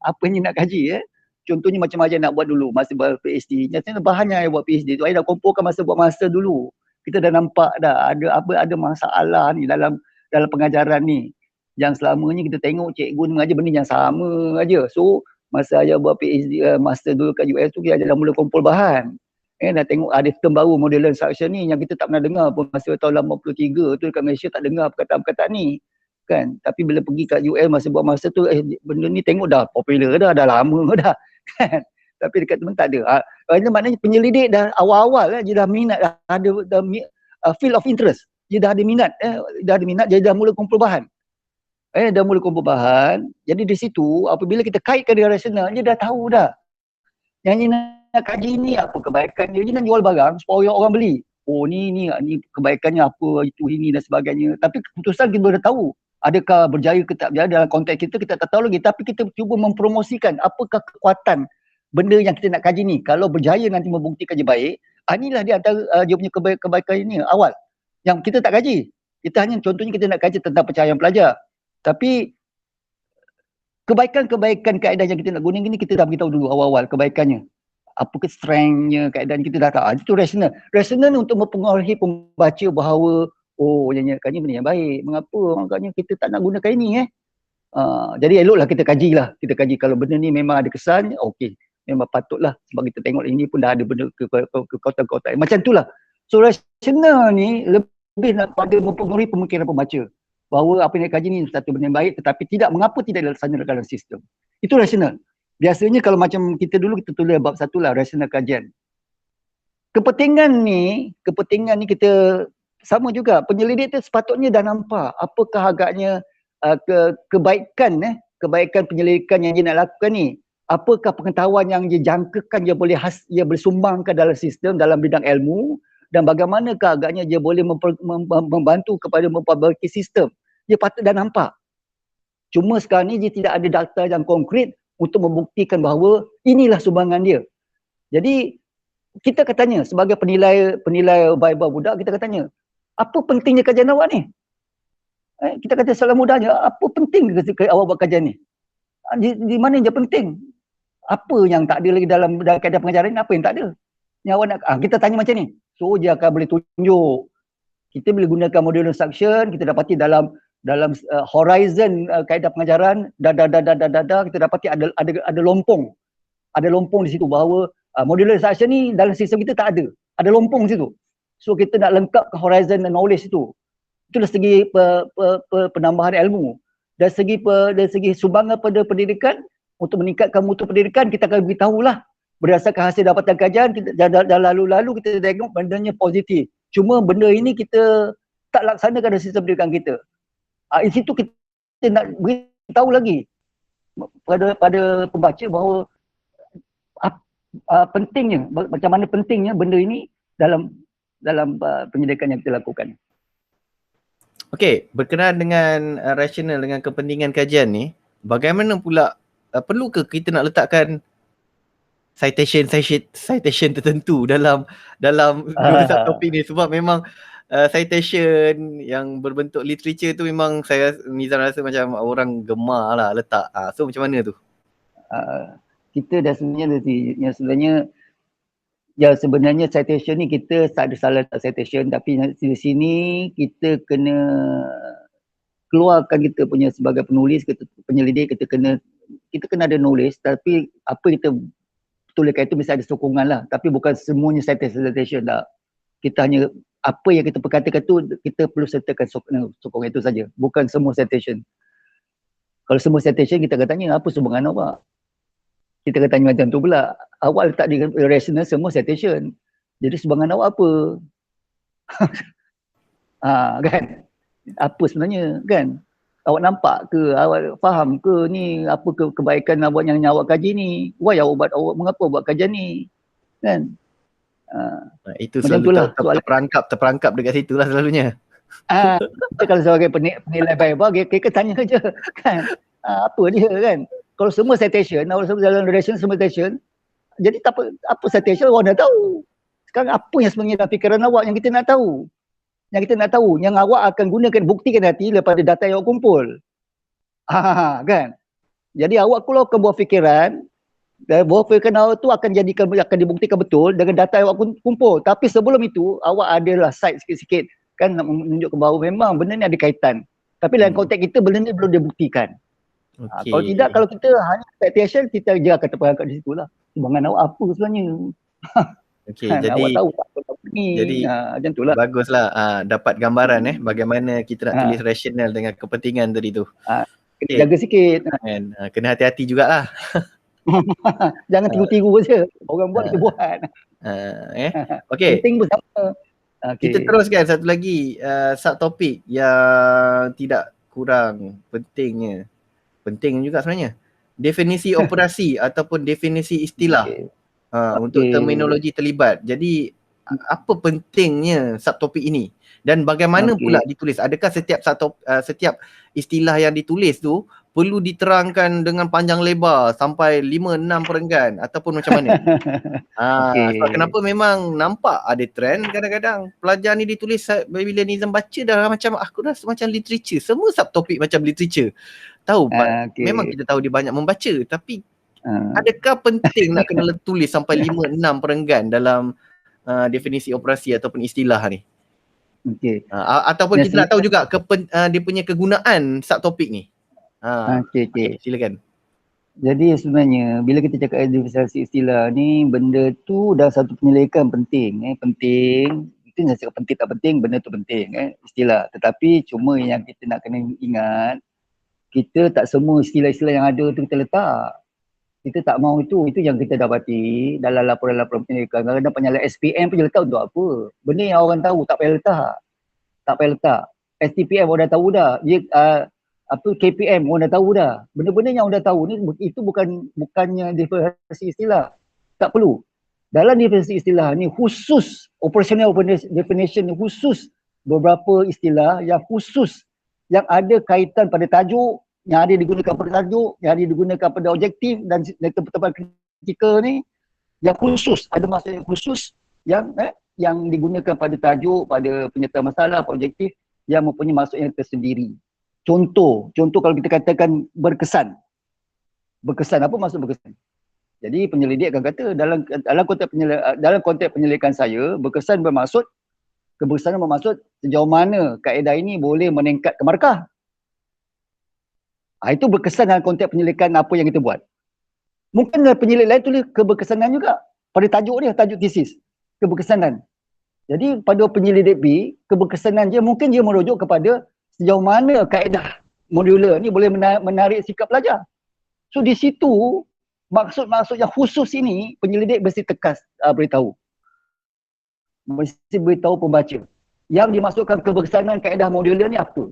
Speaker 2: Apa yang dia nak kaji Contohnya macam aja nak buat dulu masa buat PhD. Nyatanya bahannya buat PhD tu, saya dah kumpulkan masa buat master dulu. Kita dah nampak dah ada masalah ni dalam pengajaran ni. Yang selamanya kita tengok cikgu mengajar benda yang sama aja. So masa saya buat PhD master dulu kat US tu, kita dah mula kumpul bahan. Dah tengok ada term baru model instruction ni yang kita tak pernah dengar pun masa tahun 83 tu dekat Malaysia tak dengar perkataan-perkataan ni. Kan? Tapi bila pergi kat US masa buat master tu benda ni tengok dah popular dah lama dah. Kan? Tapi dekat teman tak ada. Maknanya penyelidik dah awal-awal dia dah minat, dah ada field of interest. Dia dah ada minat, dia dah mula kumpul bahan. Jadi di situ apabila kita kaitkan dengan rasional, dia dah tahu dah. Yang ni nak kaji ni apa kebaikan dia nak jual barang supaya orang beli. Oh ni kebaikannya apa, itu ini dan sebagainya. Tapi keputusan kita dah tahu. Adakah berjaya ke tak berjaya dalam konteks kita tak tahu lagi. Tapi kita cuba mempromosikan apakah kekuatan benda yang kita nak kaji ni kalau berjaya nanti membuktikan dia baik, inilah dia antara dia punya kebaikan ini awal yang kita tak kaji. Kita hanya contohnya kita nak kaji tentang pencahayaan pelajar, tapi kebaikan-kebaikan kaedah yang kita nak guna ni kita dah beritahu dulu awal-awal kebaikannya. Apa ke strengthnya, keadaan kita dah tahu. Itu rasional. Rasional untuk mempengaruhi pembaca bahawa oh yang agaknya benda yang baik. Mengapa agaknya kita tak nak gunakan ini jadi eloklah kita kajilah. Kita kaji kalau benda ni memang ada kesan, okey. Memang patutlah sebab kita tengok ini pun dah ada benda kekuatan-kekuatan. Macam itulah. So rasional ni lebih nak pada mempengaruhi pemikiran pembaca. Bahawa apa yang dia kaji ni satu benda yang baik tetapi mengapa tidak dilaksanakan dalam sistem. Itu rasional. Biasanya kalau macam kita dulu kita tulis bab 1 lah, rasional kajian. Kepentingan ni kita sama juga. Penyelidik tu sepatutnya dah nampak apakah agaknya kebaikan penyelidikan yang dia nak lakukan ni. Apakah pengetahuan yang dia jangkakan dia boleh sumbangkan dalam sistem, dalam bidang ilmu, dan bagaimanakah agaknya dia boleh membantu kepada memperbaiki sistem. Dia patut dah nampak. Cuma sekarang ni dia tidak ada data yang konkret untuk membuktikan bahawa inilah sumbangan dia. Jadi kita katanya sebagai penilai baik-baik budak, kita katanya apa pentingnya kajian awak ni? Kita kata soalan mudahnya, apa penting awak buat kajian ni? Di mana yang penting? Apa yang tak ada lagi dalam kaedah pengajaran ni? Apa yang tak ada? Yang awak nak, kita tanya macam ni. So dia akan boleh tunjuk. Kita boleh gunakan model instruction, kita dapati dalam horizon kaedah pengajaran kita dapati ada lompong. Ada lompong di situ bahawa modular instruction ni dalam sistem kita tak ada. Ada lompong di situ. So kita nak lengkap ke horizon knowledge itu. Itu dari segi penambahan ilmu. Dari segi sumbangan pada pendidikan, untuk meningkatkan mutu pendidikan, kita akan beritahulah berdasarkan hasil dapatan kajian, kita dah lalu kita tengok bendanya positif. Cuma benda ini kita tak laksanakan dalam sistem pendidikan kita. Di situ kita nak beritahu lagi pada pembaca bahawa pentingnya, macam mana pentingnya benda ini dalam penyelidikan yang kita lakukan.
Speaker 1: Okey, berkenaan dengan rasional dengan kepentingan kajian ni, bagaimana pula perlu ke kita nak letakkan citation tertentu dalam nulisan topik ni, sebab memang citation yang berbentuk literature tu memang Nizam rasa macam orang gemar lah letak. So macam mana tu?
Speaker 2: Kita dah sebenarnya citation ni kita tak ada salah tak citation, tapi di sini kita kena keluarkan kita punya sebagai penulis, penyelidik, kita kena ada knowledge, tapi apa kita tuliskan itu mesti ada sokongan lah, tapi bukan semuanya citation tak. Kita hanya apa yang kita perkatakan tu kita perlu sertakan sokongan itu saja, bukan semua citation. Kalau semua citation kita akan tanya apa sumbangan awak. Kita akan tanya macam tu pula. Awak letak di rational semua citation. Jadi sumbangan awak apa? Kan? Apa sebenarnya kan? Awak nampak ke? Awak faham ke ni apa kebaikan awak yang awak kaji ni? Why awak mengapa buat kajian ni? Kan?
Speaker 1: Itu selalu terperangkap dekat situ lah selalunya.
Speaker 2: Kita kalau sebagai penilai baik-baik, kita tanya saja kan, apa dia kan. Kalau semua citation, dalam relation semua citation, jadi apa citation orang dah tahu. Sekarang apa yang sebenarnya dalam fikiran awak yang kita nak tahu. Yang kita nak tahu, yang awak akan gunakan buktikan nanti daripada data yang awak kumpul. Kan. Jadi awak kalau akan buat fikiran, dan buah fikiran awak tu akan dibuktikan betul dengan data yang awak kumpul. Tapi sebelum itu, awak adalah cite sikit-sikit kan, nak menunjukkan bahawa memang benda ni ada kaitan. Tapi dalam konteks kita benda ni belum dibuktikan. Kalau tidak, kalau kita hanya citation, kita je akan terperangkap di situ lah. Sumbangan awak apa sebenarnya?
Speaker 1: Jadi
Speaker 2: awak tahu apa ni. Macam tu lah.
Speaker 1: Baguslah dapat gambaran bagaimana kita nak tulis rasional dengan kepentingan tadi tu.
Speaker 2: Kena jaga sikit.
Speaker 1: Kena hati-hati jugalah.
Speaker 2: Jangan tiru-tiru je. Orang buat kita buat.
Speaker 1: Okey.
Speaker 2: Penting bersama.
Speaker 1: Kita teruskan satu lagi subtopik yang tidak kurang pentingnya. Penting juga sebenarnya. Definisi operasi ataupun definisi istilah untuk terminologi terlibat. Jadi apa pentingnya subtopik ini dan bagaimana pula ditulis? Adakah setiap istilah yang ditulis tu perlu diterangkan dengan panjang lebar sampai 5-6 perenggan ataupun macam mana? Sebab kenapa memang nampak ada trend kadang-kadang pelajar ni ditulis bila Nizam baca dah macam aku rasa macam literature. Semua subtopik macam literature. Tahu memang kita tahu dia banyak membaca, tapi adakah penting nak kena tulis sampai 5-6 perenggan dalam definisi operasi ataupun istilah ni? Ataupun kita nak tahu juga dia punya kegunaan subtopik ni. Silakan.
Speaker 2: Jadi sebenarnya bila kita cakap diferensiasi istilah ni, benda tu dah satu penyelidikan penting. Penting. Itu yang saya cakap penting tak penting, benda tu penting istilah. Tetapi cuma yang kita nak kena ingat, kita tak semua istilah-istilah yang ada tu kita letak. Kita tak mau itu yang kita dapati dalam laporan-laporan penyelidikan. Kadang-kadang penyelidikan SPM pun dia letak untuk apa? Benda yang orang tahu tak payah letak. Tak payah letak. STPM orang dah tahu dah. Dia KPM orang dah tahu dah. Benda-benda yang orang dah tahu ni itu bukannya diferensiasi istilah. Tak perlu. Dalam diferensiasi istilah ni khusus operational definition khusus beberapa istilah yang khusus yang ada kaitan pada tajuk, yang ada digunakan pada tajuk, yang ada digunakan pada objektif dan tempat-tempat kritikal ni yang khusus, ada maksud yang khusus yang digunakan pada tajuk, pada penyertaan masalah, pada objektif yang mempunyai maksud yang tersendiri. Contoh kalau kita katakan berkesan. Berkesan, apa maksud berkesan? Jadi penyelidik akan kata dalam konteks penyelidikan saya, berkesan bermaksud sejauh mana kaedah ini boleh meningkatkan markah. Itu berkesan dalam konteks penyelidikan apa yang kita buat. Mungkin penyelidik lain tulis keberkesanan juga pada tajuk dia, tajuk tesis. Keberkesanan. Jadi pada penyelidik B, keberkesanan dia mungkin dia merujuk kepada sejauh mana kaedah modular ni boleh menarik sikap pelajar. So di situ maksud-maksud yang khusus ini penyelidik mesti tekas beritahu. Mesti beritahu pembaca. Yang dimaksudkan keberkesanan kaedah modular ni apa?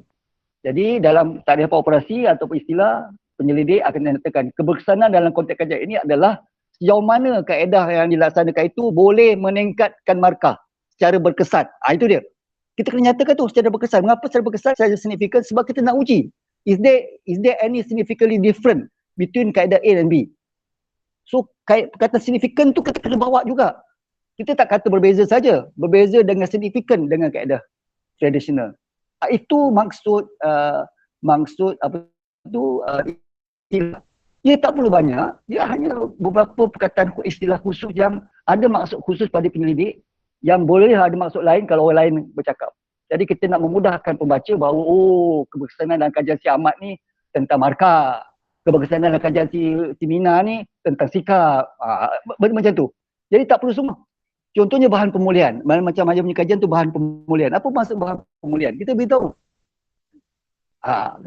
Speaker 2: Jadi dalam tarikh operasi ataupun istilah, penyelidik akan menyatakan keberkesanan dalam konteks kajian ini adalah sejauh mana kaedah yang dilaksanakan itu boleh meningkatkan markah secara berkesan. Itu dia. Kita kena nyatakan tu secara berkesan. Mengapa secara berkesan, secara signifikan? Sebab kita nak uji. Is there any significantly different between kaedah A dan B? So kata signifikan tu kita kena bawa juga. Kita tak kata berbeza saja. Berbeza dengan signifikan dengan kaedah tradisional. Itu maksud apa tu istilah. Dia tak perlu banyak, dia hanya beberapa perkataan istilah khusus yang ada maksud khusus pada penyelidik yang boleh ada maksud lain kalau orang lain bercakap. Jadi kita nak memudahkan pembaca bahawa keberkesanan dalam kajian si Ahmad ni tentang markah, keberkesanan dalam kajian si Mina ni tentang sikap, macam tu. Jadi tak perlu semua. Contohnya bahan pemulihan. Macam punya kajian tu bahan pemulihan. Apa maksud bahan pemulihan? Kita beritahu.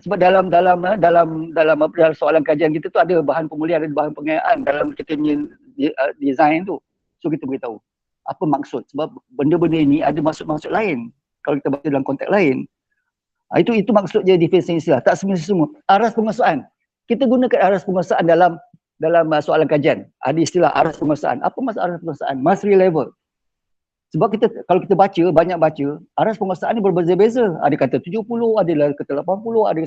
Speaker 2: Sebab dalam soalan kajian kita tu ada bahan pemulihan, ada bahan pengayaan dalam kita punya design tu. So kita beritahu apa maksud. Sebab benda-benda ini ada maksud-maksud lain kalau kita baca dalam konteks lain. Itu maksud je diferensiasi istilah. Tak semua. Aras penguasaan. Kita gunakan aras penguasaan dalam soalan kajian. Ada istilah aras penguasaan. Apa maksud aras penguasaan? Mastery level. Sebab kalau kita banyak baca, aras penguasaan ni berbeza-beza. Ada kata 70, ada kata 80, ada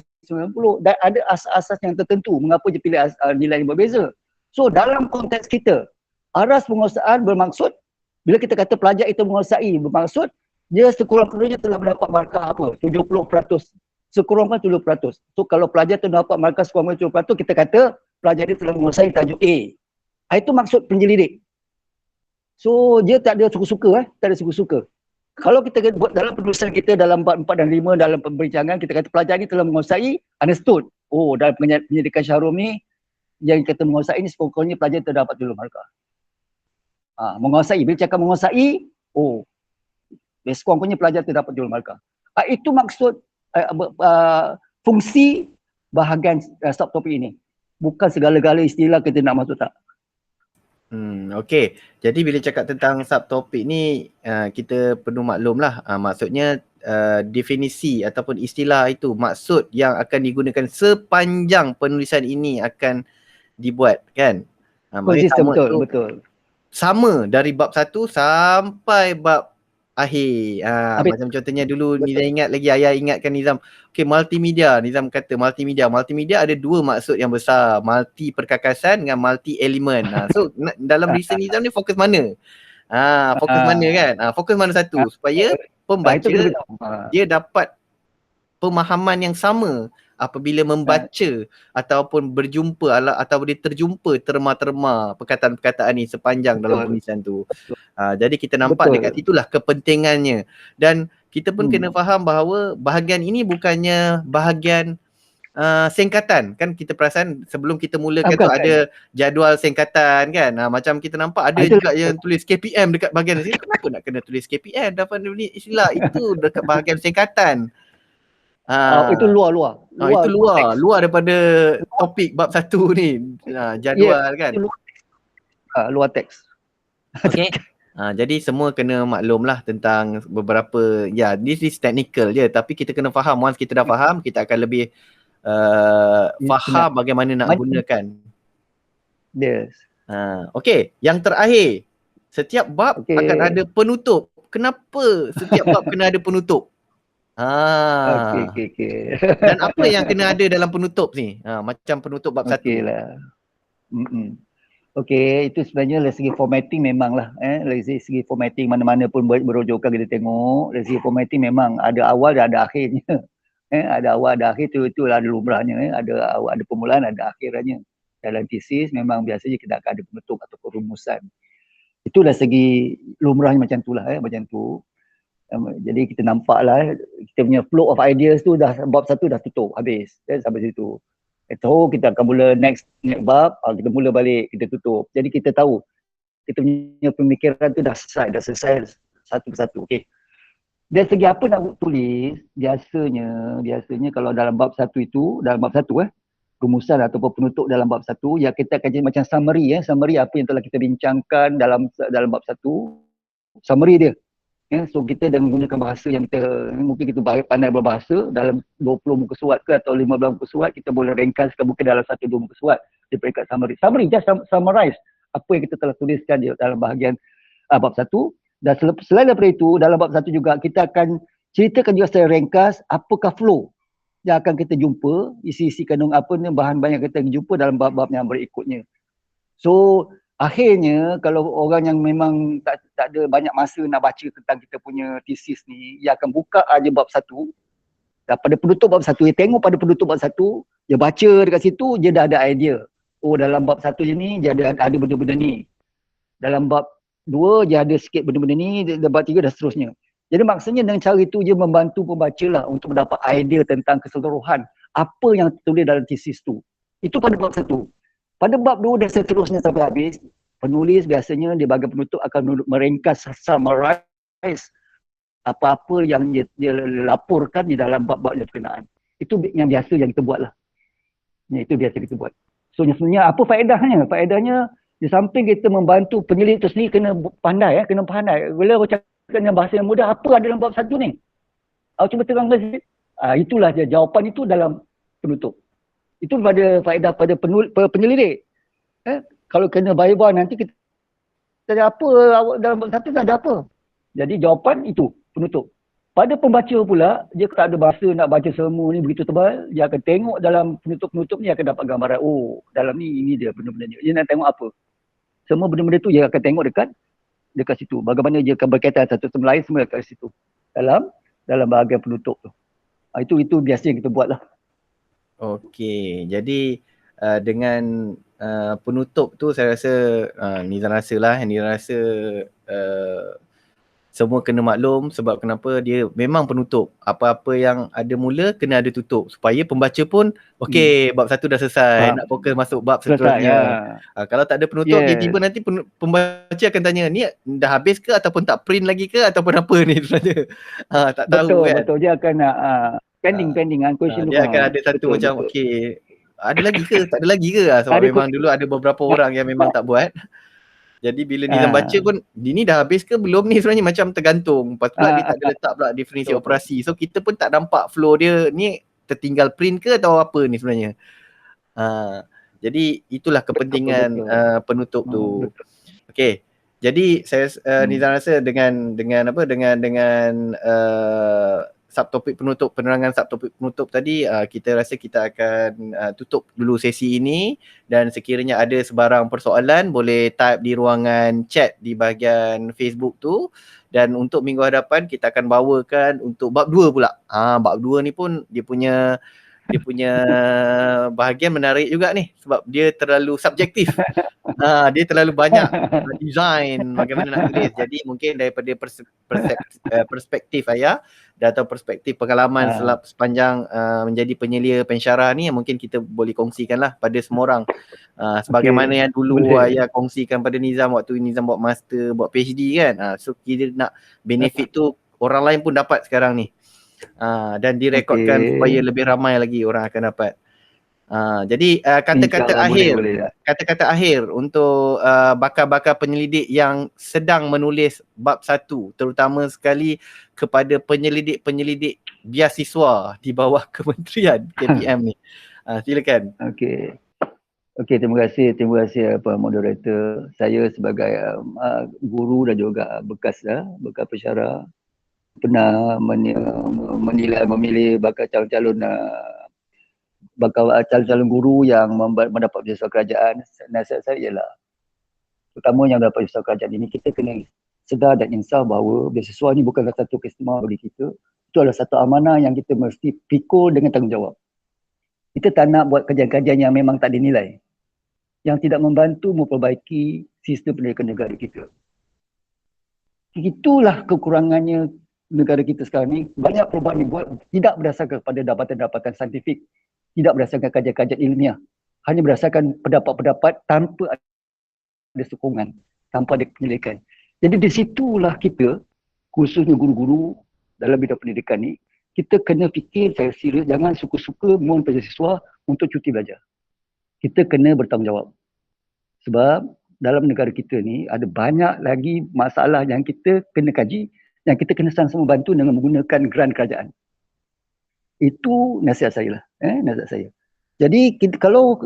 Speaker 2: 90 dan ada asas-asas yang tertentu mengapa dia pilih nilai yang berbeza. So dalam konteks kita, aras penguasaan bermaksud bila kita kata pelajar itu menguasai, bermaksud dia sekurang-kurangnya telah mendapat markah apa? 70%. Sekurang-kurangnya 70%. So kalau pelajar itu dapat markah sekurang-kurangnya 70%, kita kata pelajar dia telah menguasai tajuk A. Itu maksud penyelidik. So dia tak ada suka-suka tak ada suka-suka. Kalau kita buat dalam penulisan kita dalam bab 4 dan 5 dalam pembincangan, kita kata pelajar ni telah menguasai, understood. Dalam penyelidikan Syahrum ni yang kita menguasai ni sekurang-kurangnya pelajar terdapat dulu markah. Menguasai, bila cakap menguasai, sekurang-kurangnya pelajar terdapat dulu markah. Itu maksud fungsi bahagian subtopik ini. Bukan segala-gala istilah kita nak masuk tak.
Speaker 1: Okey. Jadi bila cakap tentang subtopik ni, kita perlu maklum lah. Maksudnya definisi ataupun istilah itu maksud yang akan digunakan sepanjang penulisan ini akan dibuat kan.
Speaker 2: Konsisten, betul.
Speaker 1: Sama dari bab 1 sampai bab akhir.
Speaker 2: Habis.
Speaker 1: Macam contohnya dulu
Speaker 2: Betul.
Speaker 1: Nizam ingat lagi, ayah ingatkan Nizam. Okey, multimedia. Nizam kata multimedia. Multimedia ada dua maksud yang besar. Multi perkakasan dengan multi elemen. So dalam reason Nizam ni fokus mana? Fokus mana
Speaker 2: Ah,
Speaker 1: kan? Fokus mana satu supaya
Speaker 2: itu
Speaker 1: pembaca
Speaker 2: kita tahu.
Speaker 1: dia dapat pemahaman yang sama apabila membaca ataupun berjumpa atau dia terjumpa terma-terma perkataan-perkataan ni sepanjang dalam
Speaker 2: Betul.
Speaker 1: tulisan tu. Jadi kita nampak
Speaker 2: Betul.
Speaker 1: dekat situlah kepentingannya, dan kita pun kena
Speaker 2: Hmm.
Speaker 1: faham bahawa bahagian ini bukannya bahagian singkatan. Kan kita perasan sebelum kita mulakan tu
Speaker 2: Bukan.
Speaker 1: ada jadual singkatan kan. Macam kita nampak ada
Speaker 2: Itulah.
Speaker 1: juga yang tulis KPM dekat bahagian sini. Kenapa nak kena tulis KPM dapat ni istilah itu dekat bahagian singkatan.
Speaker 2: Itu luar
Speaker 1: Itu
Speaker 2: teks.
Speaker 1: luar daripada topik bab 1 ni. Jadual kan.
Speaker 2: Luar teks.
Speaker 1: Okey. Jadi semua kena maklum lah tentang beberapa, this is technical je, tapi kita kena faham. Once kita dah faham, kita akan lebih faham bagaimana nak gunakan.
Speaker 2: Yes.
Speaker 1: Okey, yang terakhir, setiap bab akan ada penutup. Kenapa setiap bab kena ada penutup?
Speaker 2: Okey.
Speaker 1: Dan apa yang kena ada dalam penutup ni? Macam penutup bab 1.
Speaker 2: Okey lah. Okey, itu sebenarnya dari segi formatting memanglah. Dari segi formatting mana-mana pun berujukkan kita tengok. Dari segi formatting memang ada awal dan ada akhirnya. Ada awal, ada akhir, itu ada lumrahnya. Ada awal, ada permulaan, ada akhirnya. Dalam tesis memang biasanya kita akan ada penutup atau rumusan. Itu dari segi lumrahnya macam tu lah. Macam tu. Jadi kita nampak lah kita punya flow of ideas tu dah bab 1 dah tutup habis sampai situ. Kita akan mula next bab, kita mula balik, kita tutup. Jadi kita tahu kita punya pemikiran tu dah selesai satu persatu. Okey. Dari segi apa nak tulis, biasanya kalau dalam bab 1 itu, dalam bab 1 rumusan ataupun penutup dalam bab 1, ya kita akan jadi macam summary apa yang telah kita bincangkan dalam bab 1, summary dia. So kita dengan menggunakan bahasa yang kita mungkin kita pandai berbahasa, dalam 20 muka surat ke atau 15 muka surat kita boleh ringkaskan mungkin dalam 1-2 muka surat di peringkat summary just summarize apa yang kita telah tuliskan dalam bahagian bab 1. Dan selain daripada itu, dalam bab 1 juga kita akan ceritakan juga secara ringkas apakah flow yang akan kita jumpa, isi-isi kandung apa ni, bahan-bahan yang kita jumpa dalam bab-bab yang berikutnya. So akhirnya kalau orang yang memang tak ada banyak masa nak baca tentang kita punya tesis ni, dia akan buka aja bab 1. Dan pada penutup bab 1, dia tengok pada penutup bab 1, dia baca dekat situ, dia dah ada idea. Oh, dalam bab 1 je ni dia ada benda-benda ni. Dalam bab 2 dia ada sikit benda-benda ni, dalam bab 3 dan seterusnya. Jadi maksudnya dengan cara itu dia membantu pembaca lah untuk mendapat idea tentang keseluruhan apa yang tertulis dalam tesis tu. Itu pada bab 1. Pada bab 2 dan seterusnya sampai habis, penulis biasanya di bahagian penutup akan meringkas, summarize apa-apa yang dia laporkan di dalam bab-bab yang berkenaan. Itu yang biasa yang kita buat lah. Itu biasa kita buat. So sebenarnya apa faedahnya? Faedahnya di samping kita membantu penyelidik itu sendiri kena pandai. Bila aku cakap dengan bahasa yang mudah, apa ada dalam bab 1 ni? Aku cuba terangkan sikit. Itulah dia, jawapan itu dalam penutup. Itu pada faedah pada penyelidik. Kalau kena bayar nanti kita ada apa dalam bab 1 ada apa? Jadi jawapan itu penutup. Pada pembaca pula, dia tak ada bahasa nak baca semua ni begitu tebal, dia akan tengok dalam penutup-penutup ni akan dapat gambaran, oh dalam ni ini dia benda-benda ni. Dia nak tengok apa? Semua benda-benda tu dia akan tengok dekat situ. Bagaimana dia akan berkaitan satu sama lain, semua dekat situ. Dalam bahagian penutup tu. Itu biasa yang kita buat lah.
Speaker 1: Okey, jadi dengan penutup tu saya rasa Nizam rasa semua kena maklum sebab kenapa dia memang penutup. Apa-apa yang ada mula kena ada tutup supaya pembaca pun okey, bab 1 dah selesai, nak fokus masuk bab seterusnya. Kalau tak ada penutup, tiba-tiba nanti pembaca akan tanya, ni dah habis ke ataupun tak print lagi ke ataupun apa ni sebenarnya. Tak tahu kan.
Speaker 2: Betul, dia akan pending question
Speaker 1: dia akan ada satu macam okey, ada lagi ke? Tak ada lagi ke? Sebab memang dulu ada beberapa orang yang memang tak buat. Jadi bila Nizam baca pun, ini dah habis ke belum ni sebenarnya, macam tergantung. Lepas pula dia tak ada letak pula definisi operasi. So kita pun tak nampak flow dia ni tertinggal print ke atau apa ni sebenarnya. Jadi itulah kepentingan penutup tu. Okey. Jadi saya Nizam rasa dengan apa dengan subtopik penutup, penerangan subtopik penutup tadi, kita rasa kita akan tutup dulu sesi ini, dan sekiranya ada sebarang persoalan boleh type di ruangan chat di bahagian Facebook tu, dan untuk minggu hadapan kita akan bawakan untuk bab 2 pula. Bab 2 ni pun dia punya bahagian menarik juga ni, sebab dia terlalu subjektif. Dia terlalu banyak design bagaimana nak tulis. Jadi mungkin daripada perspektif Ayah atau perspektif pengalaman sepanjang menjadi penyelia pensyarah ni, mungkin kita boleh kongsikanlah pada semua orang. Sebagaimana yang dulu Ayah kongsikan pada Nizam waktu Nizam buat master, buat PhD kan. So kita nak benefit tu orang lain pun dapat sekarang ni. Dan direkodkan supaya lebih ramai lagi orang akan dapat. Jadi kata-kata akhir untuk bakal-bakal penyelidik yang sedang menulis bab 1, terutama sekali kepada penyelidik biasiswa di bawah Kementerian KPM ni. Silakan.
Speaker 2: Okey, terima kasih apa moderator. Saya sebagai guru dan juga bekas pensyarah pernah memilih bakal calon-calon guru yang mendapat beasiswa kerajaan. Nasihat saya ialah, terutama yang mendapat beasiswa kerajaan ini, kita kena sedar dan insaf bahawa beasiswa ni bukanlah satu keistimewaan bagi kita. Itu adalah satu amanah yang kita mesti pikul dengan tanggungjawab. Kita tak nak buat kajian-kajian yang memang tak dinilai, yang tidak membantu memperbaiki sistem pendidikan negara kita. Itulah kekurangannya negara kita sekarang ni. Banyak perubahan dibuat tidak berdasarkan kepada dapatan-dapatan saintifik, tidak berdasarkan kajian-kajian ilmiah, hanya berdasarkan pendapat-pendapat tanpa ada sokongan, tanpa ada penyelidikan. Jadi di situlah kita, khususnya guru-guru dalam bidang pendidikan ni, kita kena fikir saya serius, jangan suka-suka mohon beasiswa untuk cuti belajar. Kita kena bertanggungjawab. Sebab dalam negara kita ni ada banyak lagi masalah yang kita kena kaji, yang kita kena sama-sama bantu dengan menggunakan grant kerajaan. Itu nasihat saya lah. Nasihat saya. Jadi kalau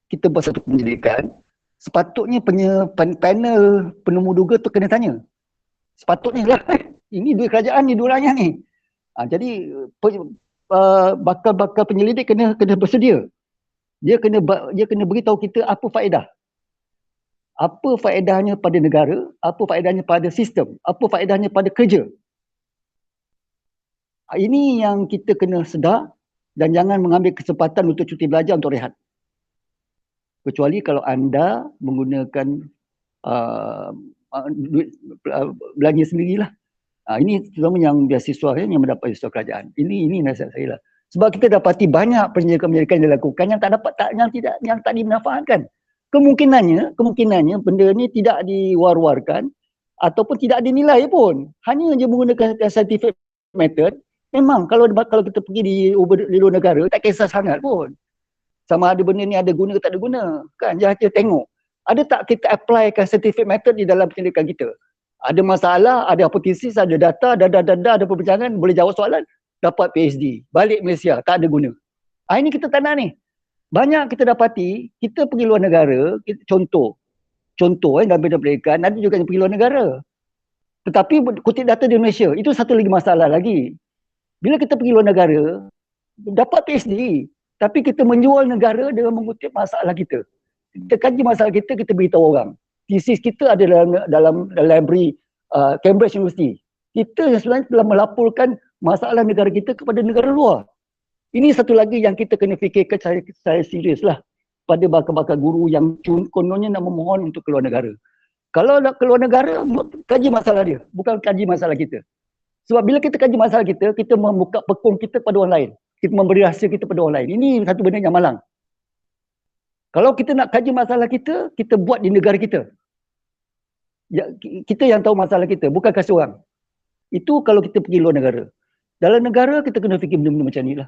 Speaker 2: kita buat satu penyelidikan, sepatutnya panel penemu duga tu kena tanya. Sepatutnya lah. Ini duit kerajaan ni, duit rakyat ni. Jadi bakal penyelidik kena bersedia. Dia kena beritahu kita apa faedah. Apa faedahnya pada negara, apa faedahnya pada sistem, apa faedahnya pada kerja. Ini yang kita kena sedar, dan jangan mengambil kesempatan untuk cuti belajar untuk rehat. Kecuali kalau anda menggunakan duit belanja sendirilah. Ini terutama yang beasiswa yang mendapat beasiswa kerajaan. Ini nasihat saya lah. Sebab kita dapati banyak penyelidikan-penyelidikan yang dilakukan yang tak dimanfaatkan. Kemungkinannya benda ni tidak diwar-warkan ataupun tidak dinilai pun. Hanya je menggunakan scientific method. Memang kalau kita pergi di luar negara tak kisah sangat pun. Sama ada benda ni ada guna ke tak ada guna. Kan je tengok. Ada tak kita applykan scientific method di dalam penyelidikan kita? Ada masalah, ada hipotesis, ada data, ada perbincangan, boleh jawab soalan, dapat PhD. Balik Malaysia, tak ada guna. Ini kita tak nak ni. Banyak kita dapati, kita pergi luar negara, contoh dalam bidang pendidikan, ada juga yang pergi luar negara. Tetapi kutip data di Malaysia, itu satu lagi masalah lagi. Bila kita pergi luar negara, dapat PhD, tapi kita menjual negara dengan mengutip masalah kita. Kita kaji masalah kita beritahu orang. Tesis kita ada dalam library Cambridge University. Kita sebenarnya telah melaporkan masalah negara kita kepada negara luar. Ini satu lagi yang kita kena fikirkan saya serius lah pada bakal-bakal guru yang kononnya nak memohon untuk keluar negara. Kalau nak keluar negara, kaji masalah dia, bukan kaji masalah kita. Sebab bila kita kaji masalah kita membuka pekung kita pada orang lain. Kita memberi rahsia kita pada orang lain. Ini satu benda yang malang. Kalau kita nak kaji masalah kita buat di negara kita. Ya, kita yang tahu masalah kita, bukan kasih orang. Itu kalau kita pergi luar negara. Dalam negara kita kena fikir benda-benda macam ni lah.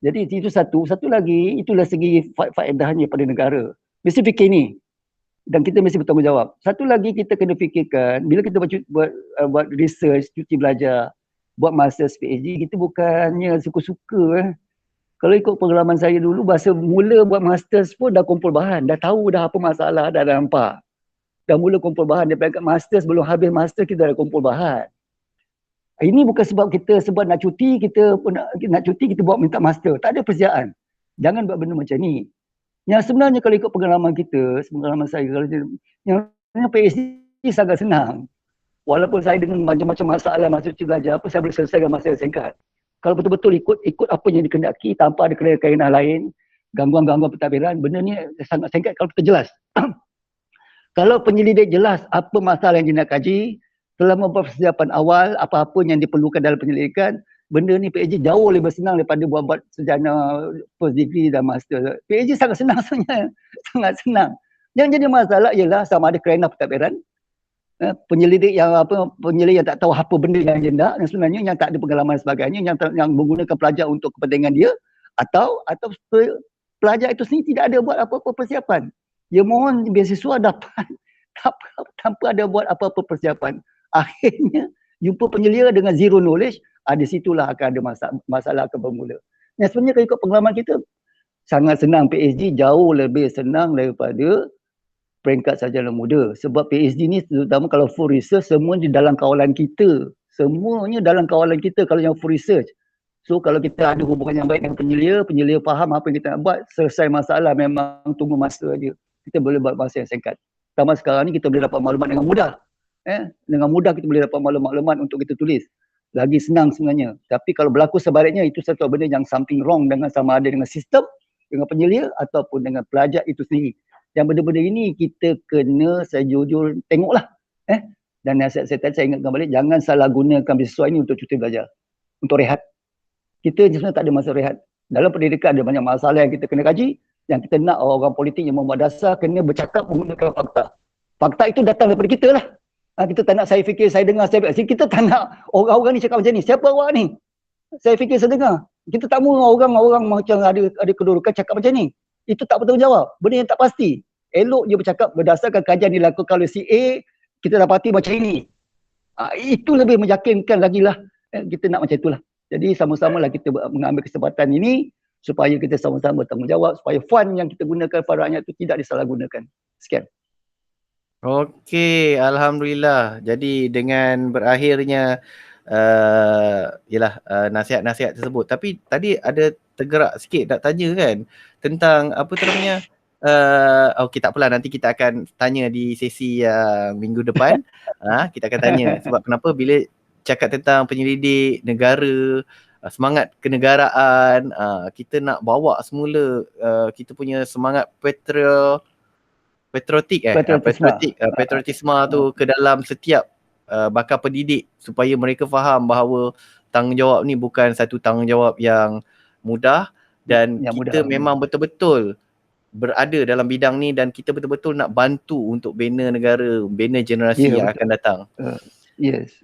Speaker 2: Jadi itu satu lagi, itulah segi faedahnya pada negara. Mesti fikir ni. Dan kita mesti bertanggungjawab. Satu lagi kita kena fikirkan, bila kita buat research, cuti belajar, buat masters PhD, kita bukannya suka-suka. Kalau ikut pengalaman saya dulu, masa mula buat masters pun dah kumpul bahan, dah tahu dah apa masalah, dah nampak. dah mula kumpul bahan daripada master, sebelum habis master kita dah kumpul bahan. Ini bukan sebab nak cuti, kita kita buat minta master. Tak ada persediaan. Jangan buat benda macam ni. Yang sebenarnya kalau ikut pengalaman kita, pengalaman saya, yang PhD sangat senang. Walaupun saya dengan macam-macam masalah masa cuti belajar, saya boleh selesaikan masa yang singkat. Kalau betul-betul ikut apa yang dikehendaki tanpa ada kainan lain, gangguan-gangguan pentadbiran, benda ni sangat singkat kalau kita jelas. Kalau penyelidik jelas apa masalah yang dia nak kaji, telah membuat persiapan awal, apa-apa yang diperlukan dalam penyelidikan, benda ni PhD jauh lebih senang daripada buat sarjana, first degree dan master. PhD sangat senang sebenarnya. Sangat senang. Yang jadi masalah ialah sama ada kerana pentadbiran, penyelidik yang tak tahu apa benda yang dia nak, yang sebenarnya yang tak ada pengalaman dan sebagainya, yang menggunakan pelajar untuk kepentingan dia, atau pelajar itu sendiri tidak ada buat apa-apa persiapan. Dia mohon beasiswa dapat tanpa ada buat apa-apa persiapan. Akhirnya jumpa penyelia dengan zero knowledge, di situlah akan ada masalah akan bermula. Yang sebenarnya kalau ikut pengalaman kita, sangat senang. PhD jauh lebih senang daripada peringkat sarjana muda. Sebab PhD ni terutama kalau full research, semua di dalam kawalan kita. Semuanya dalam kawalan kita kalau yang full research. So kalau kita ada hubungan yang baik dengan penyelia faham apa yang kita nak buat, selesai masalah, memang tunggu masa aja. Kita boleh buat masa yang singkat. Pertama sekarang ni kita boleh dapat maklumat dengan mudah. Dengan mudah kita boleh dapat maklumat untuk kita tulis. Lagi senang sebenarnya. Tapi kalau berlaku sebaliknya, itu satu benda yang something wrong dengan sama ada dengan sistem, dengan penyelia ataupun dengan pelajar itu sendiri. Yang benda-benda ini kita kena, saya jujur tengoklah. Dan nasihat saya tadi, saya ingatkan balik, jangan salah gunakan beasiswa ini untuk cuti belajar. Untuk rehat. Kita sebenarnya tak ada masa rehat. Dalam pendidikan ada banyak masalah yang kita kena kaji. Yang kita nak orang politik yang membuat dasar kena bercakap menggunakan fakta. Fakta itu datang daripada kita lah. Kita tak nak saya fikir, saya dengar, kita tak nak orang-orang ni cakap macam ni. Siapa awak ni? Saya fikir, saya dengar. Kita tak mahu orang-orang macam ada kedudukan cakap macam ni. Itu tak bertanggungjawab. Benda yang tak pasti. Elok je bercakap berdasarkan kajian dilakukan oleh si A, kita dapati macam ini. Itu lebih meyakinkan lagi lah. Kita nak macam itulah. Jadi sama-sama lah kita mengambil kesempatan ini supaya kita sama-sama bertanggungjawab, supaya fund yang kita gunakan pada rakyat itu tidak disalahgunakan. Sekian.
Speaker 1: Okey, Alhamdulillah. Jadi dengan berakhirnya nasihat-nasihat tersebut. Tapi tadi ada tergerak sikit nak tanya kan tentang apa namanya. Okey, tak apalah, nanti kita akan tanya di sesi yang minggu depan. Kita akan tanya sebab kenapa bila cakap tentang penyelidik negara, semangat kenegaraan, kita nak bawa semula kita punya semangat patriotisme tu ke dalam setiap bakal pendidik supaya mereka faham bahawa tanggungjawab ni bukan satu tanggungjawab yang mudah dan kita memang betul-betul berada dalam bidang ni dan kita betul-betul nak bantu untuk bina negara, bina generasi yang akan datang.
Speaker 2: Yes.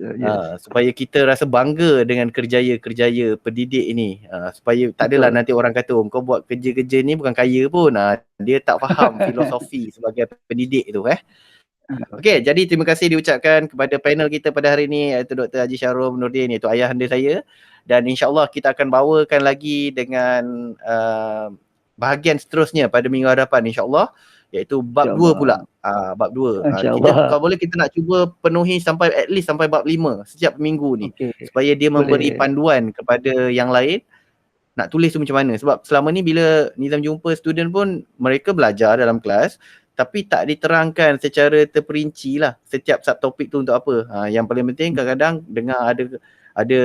Speaker 1: Supaya kita rasa bangga dengan kerjaya-kerjaya pendidik ini. Supaya tak adalah nanti orang kata, kau buat kerja-kerja ni bukan kaya pun. Dia tak faham filosofi sebagai pendidik tu. Okey, jadi terima kasih diucapkan kepada panel kita pada hari ini, iaitu Dr. Haji Syahrul Nordin, iaitu ayahanda saya. Dan insyaAllah kita akan bawakan lagi dengan bahagian seterusnya pada minggu hadapan insyaAllah, iaitu bab 2 pula. Bab 2. Kalau boleh kita nak cuba penuhi sampai at least sampai bab 5 setiap minggu ni. Supaya dia memberi panduan kepada yang lain nak tulis tu macam mana. Sebab selama ni bila Nizam jumpa student pun mereka belajar dalam kelas tapi tak diterangkan secara terperinci lah setiap subtopik tu untuk apa. Yang paling penting kadang-kadang dengar ada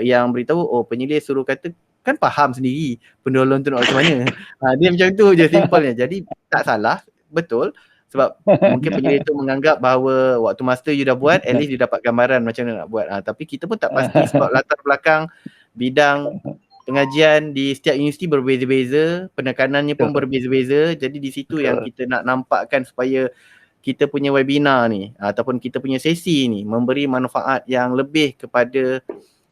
Speaker 1: yang beritahu, penyelia suruh kata, kan faham sendiri pendolong tu nak macam mana. Dia macam tu je simpelnya. Jadi tak salah, betul. Sebab mungkin penyelia tu menganggap bahawa waktu master you dah buat, at least you dapat gambaran macam mana nak buat. Tapi kita pun tak pasti sebab latar belakang bidang pengajian di setiap universiti berbeza-beza, penekanannya pun berbeza-beza. Jadi di situ yang kita nak nampakkan supaya kita punya webinar ni ataupun kita punya sesi ni memberi manfaat yang lebih kepada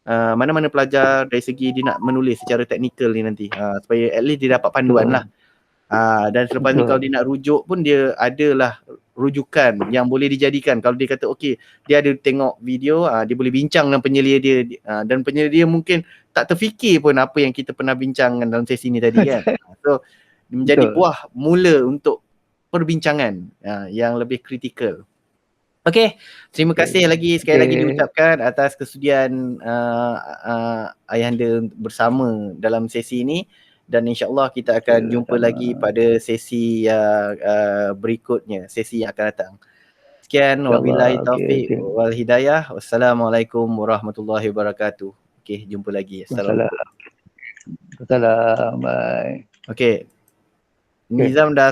Speaker 1: mana-mana pelajar dari segi dia nak menulis secara teknikal ni nanti, supaya at least dia dapat panduan lah. Dan selepas ni kalau dia nak rujuk pun dia adalah rujukan yang boleh dijadikan. Kalau dia kata okey, dia ada tengok video, dia boleh bincang dengan penyelia dia, dan penyelia dia mungkin tak terfikir pun apa yang kita pernah bincangkan dalam sesi ni tadi kan. So menjadi buah mula untuk perbincangan yang lebih kritikal. Okey, terima kasih lagi sekali lagi
Speaker 2: Okey.
Speaker 1: diucapkan atas kesudian ayahanda bersama dalam sesi ini, dan insya-Allah kita akan jumpa lagi pada sesi berikutnya, sesi yang akan datang. Sekian, wabillahi taufik wal hidayah. Wassalamualaikum warahmatullahi wabarakatuh. Okey, jumpa lagi. Assalamualaikum.
Speaker 2: Assalamualaikum. Bye.
Speaker 1: Okey. Nizam dah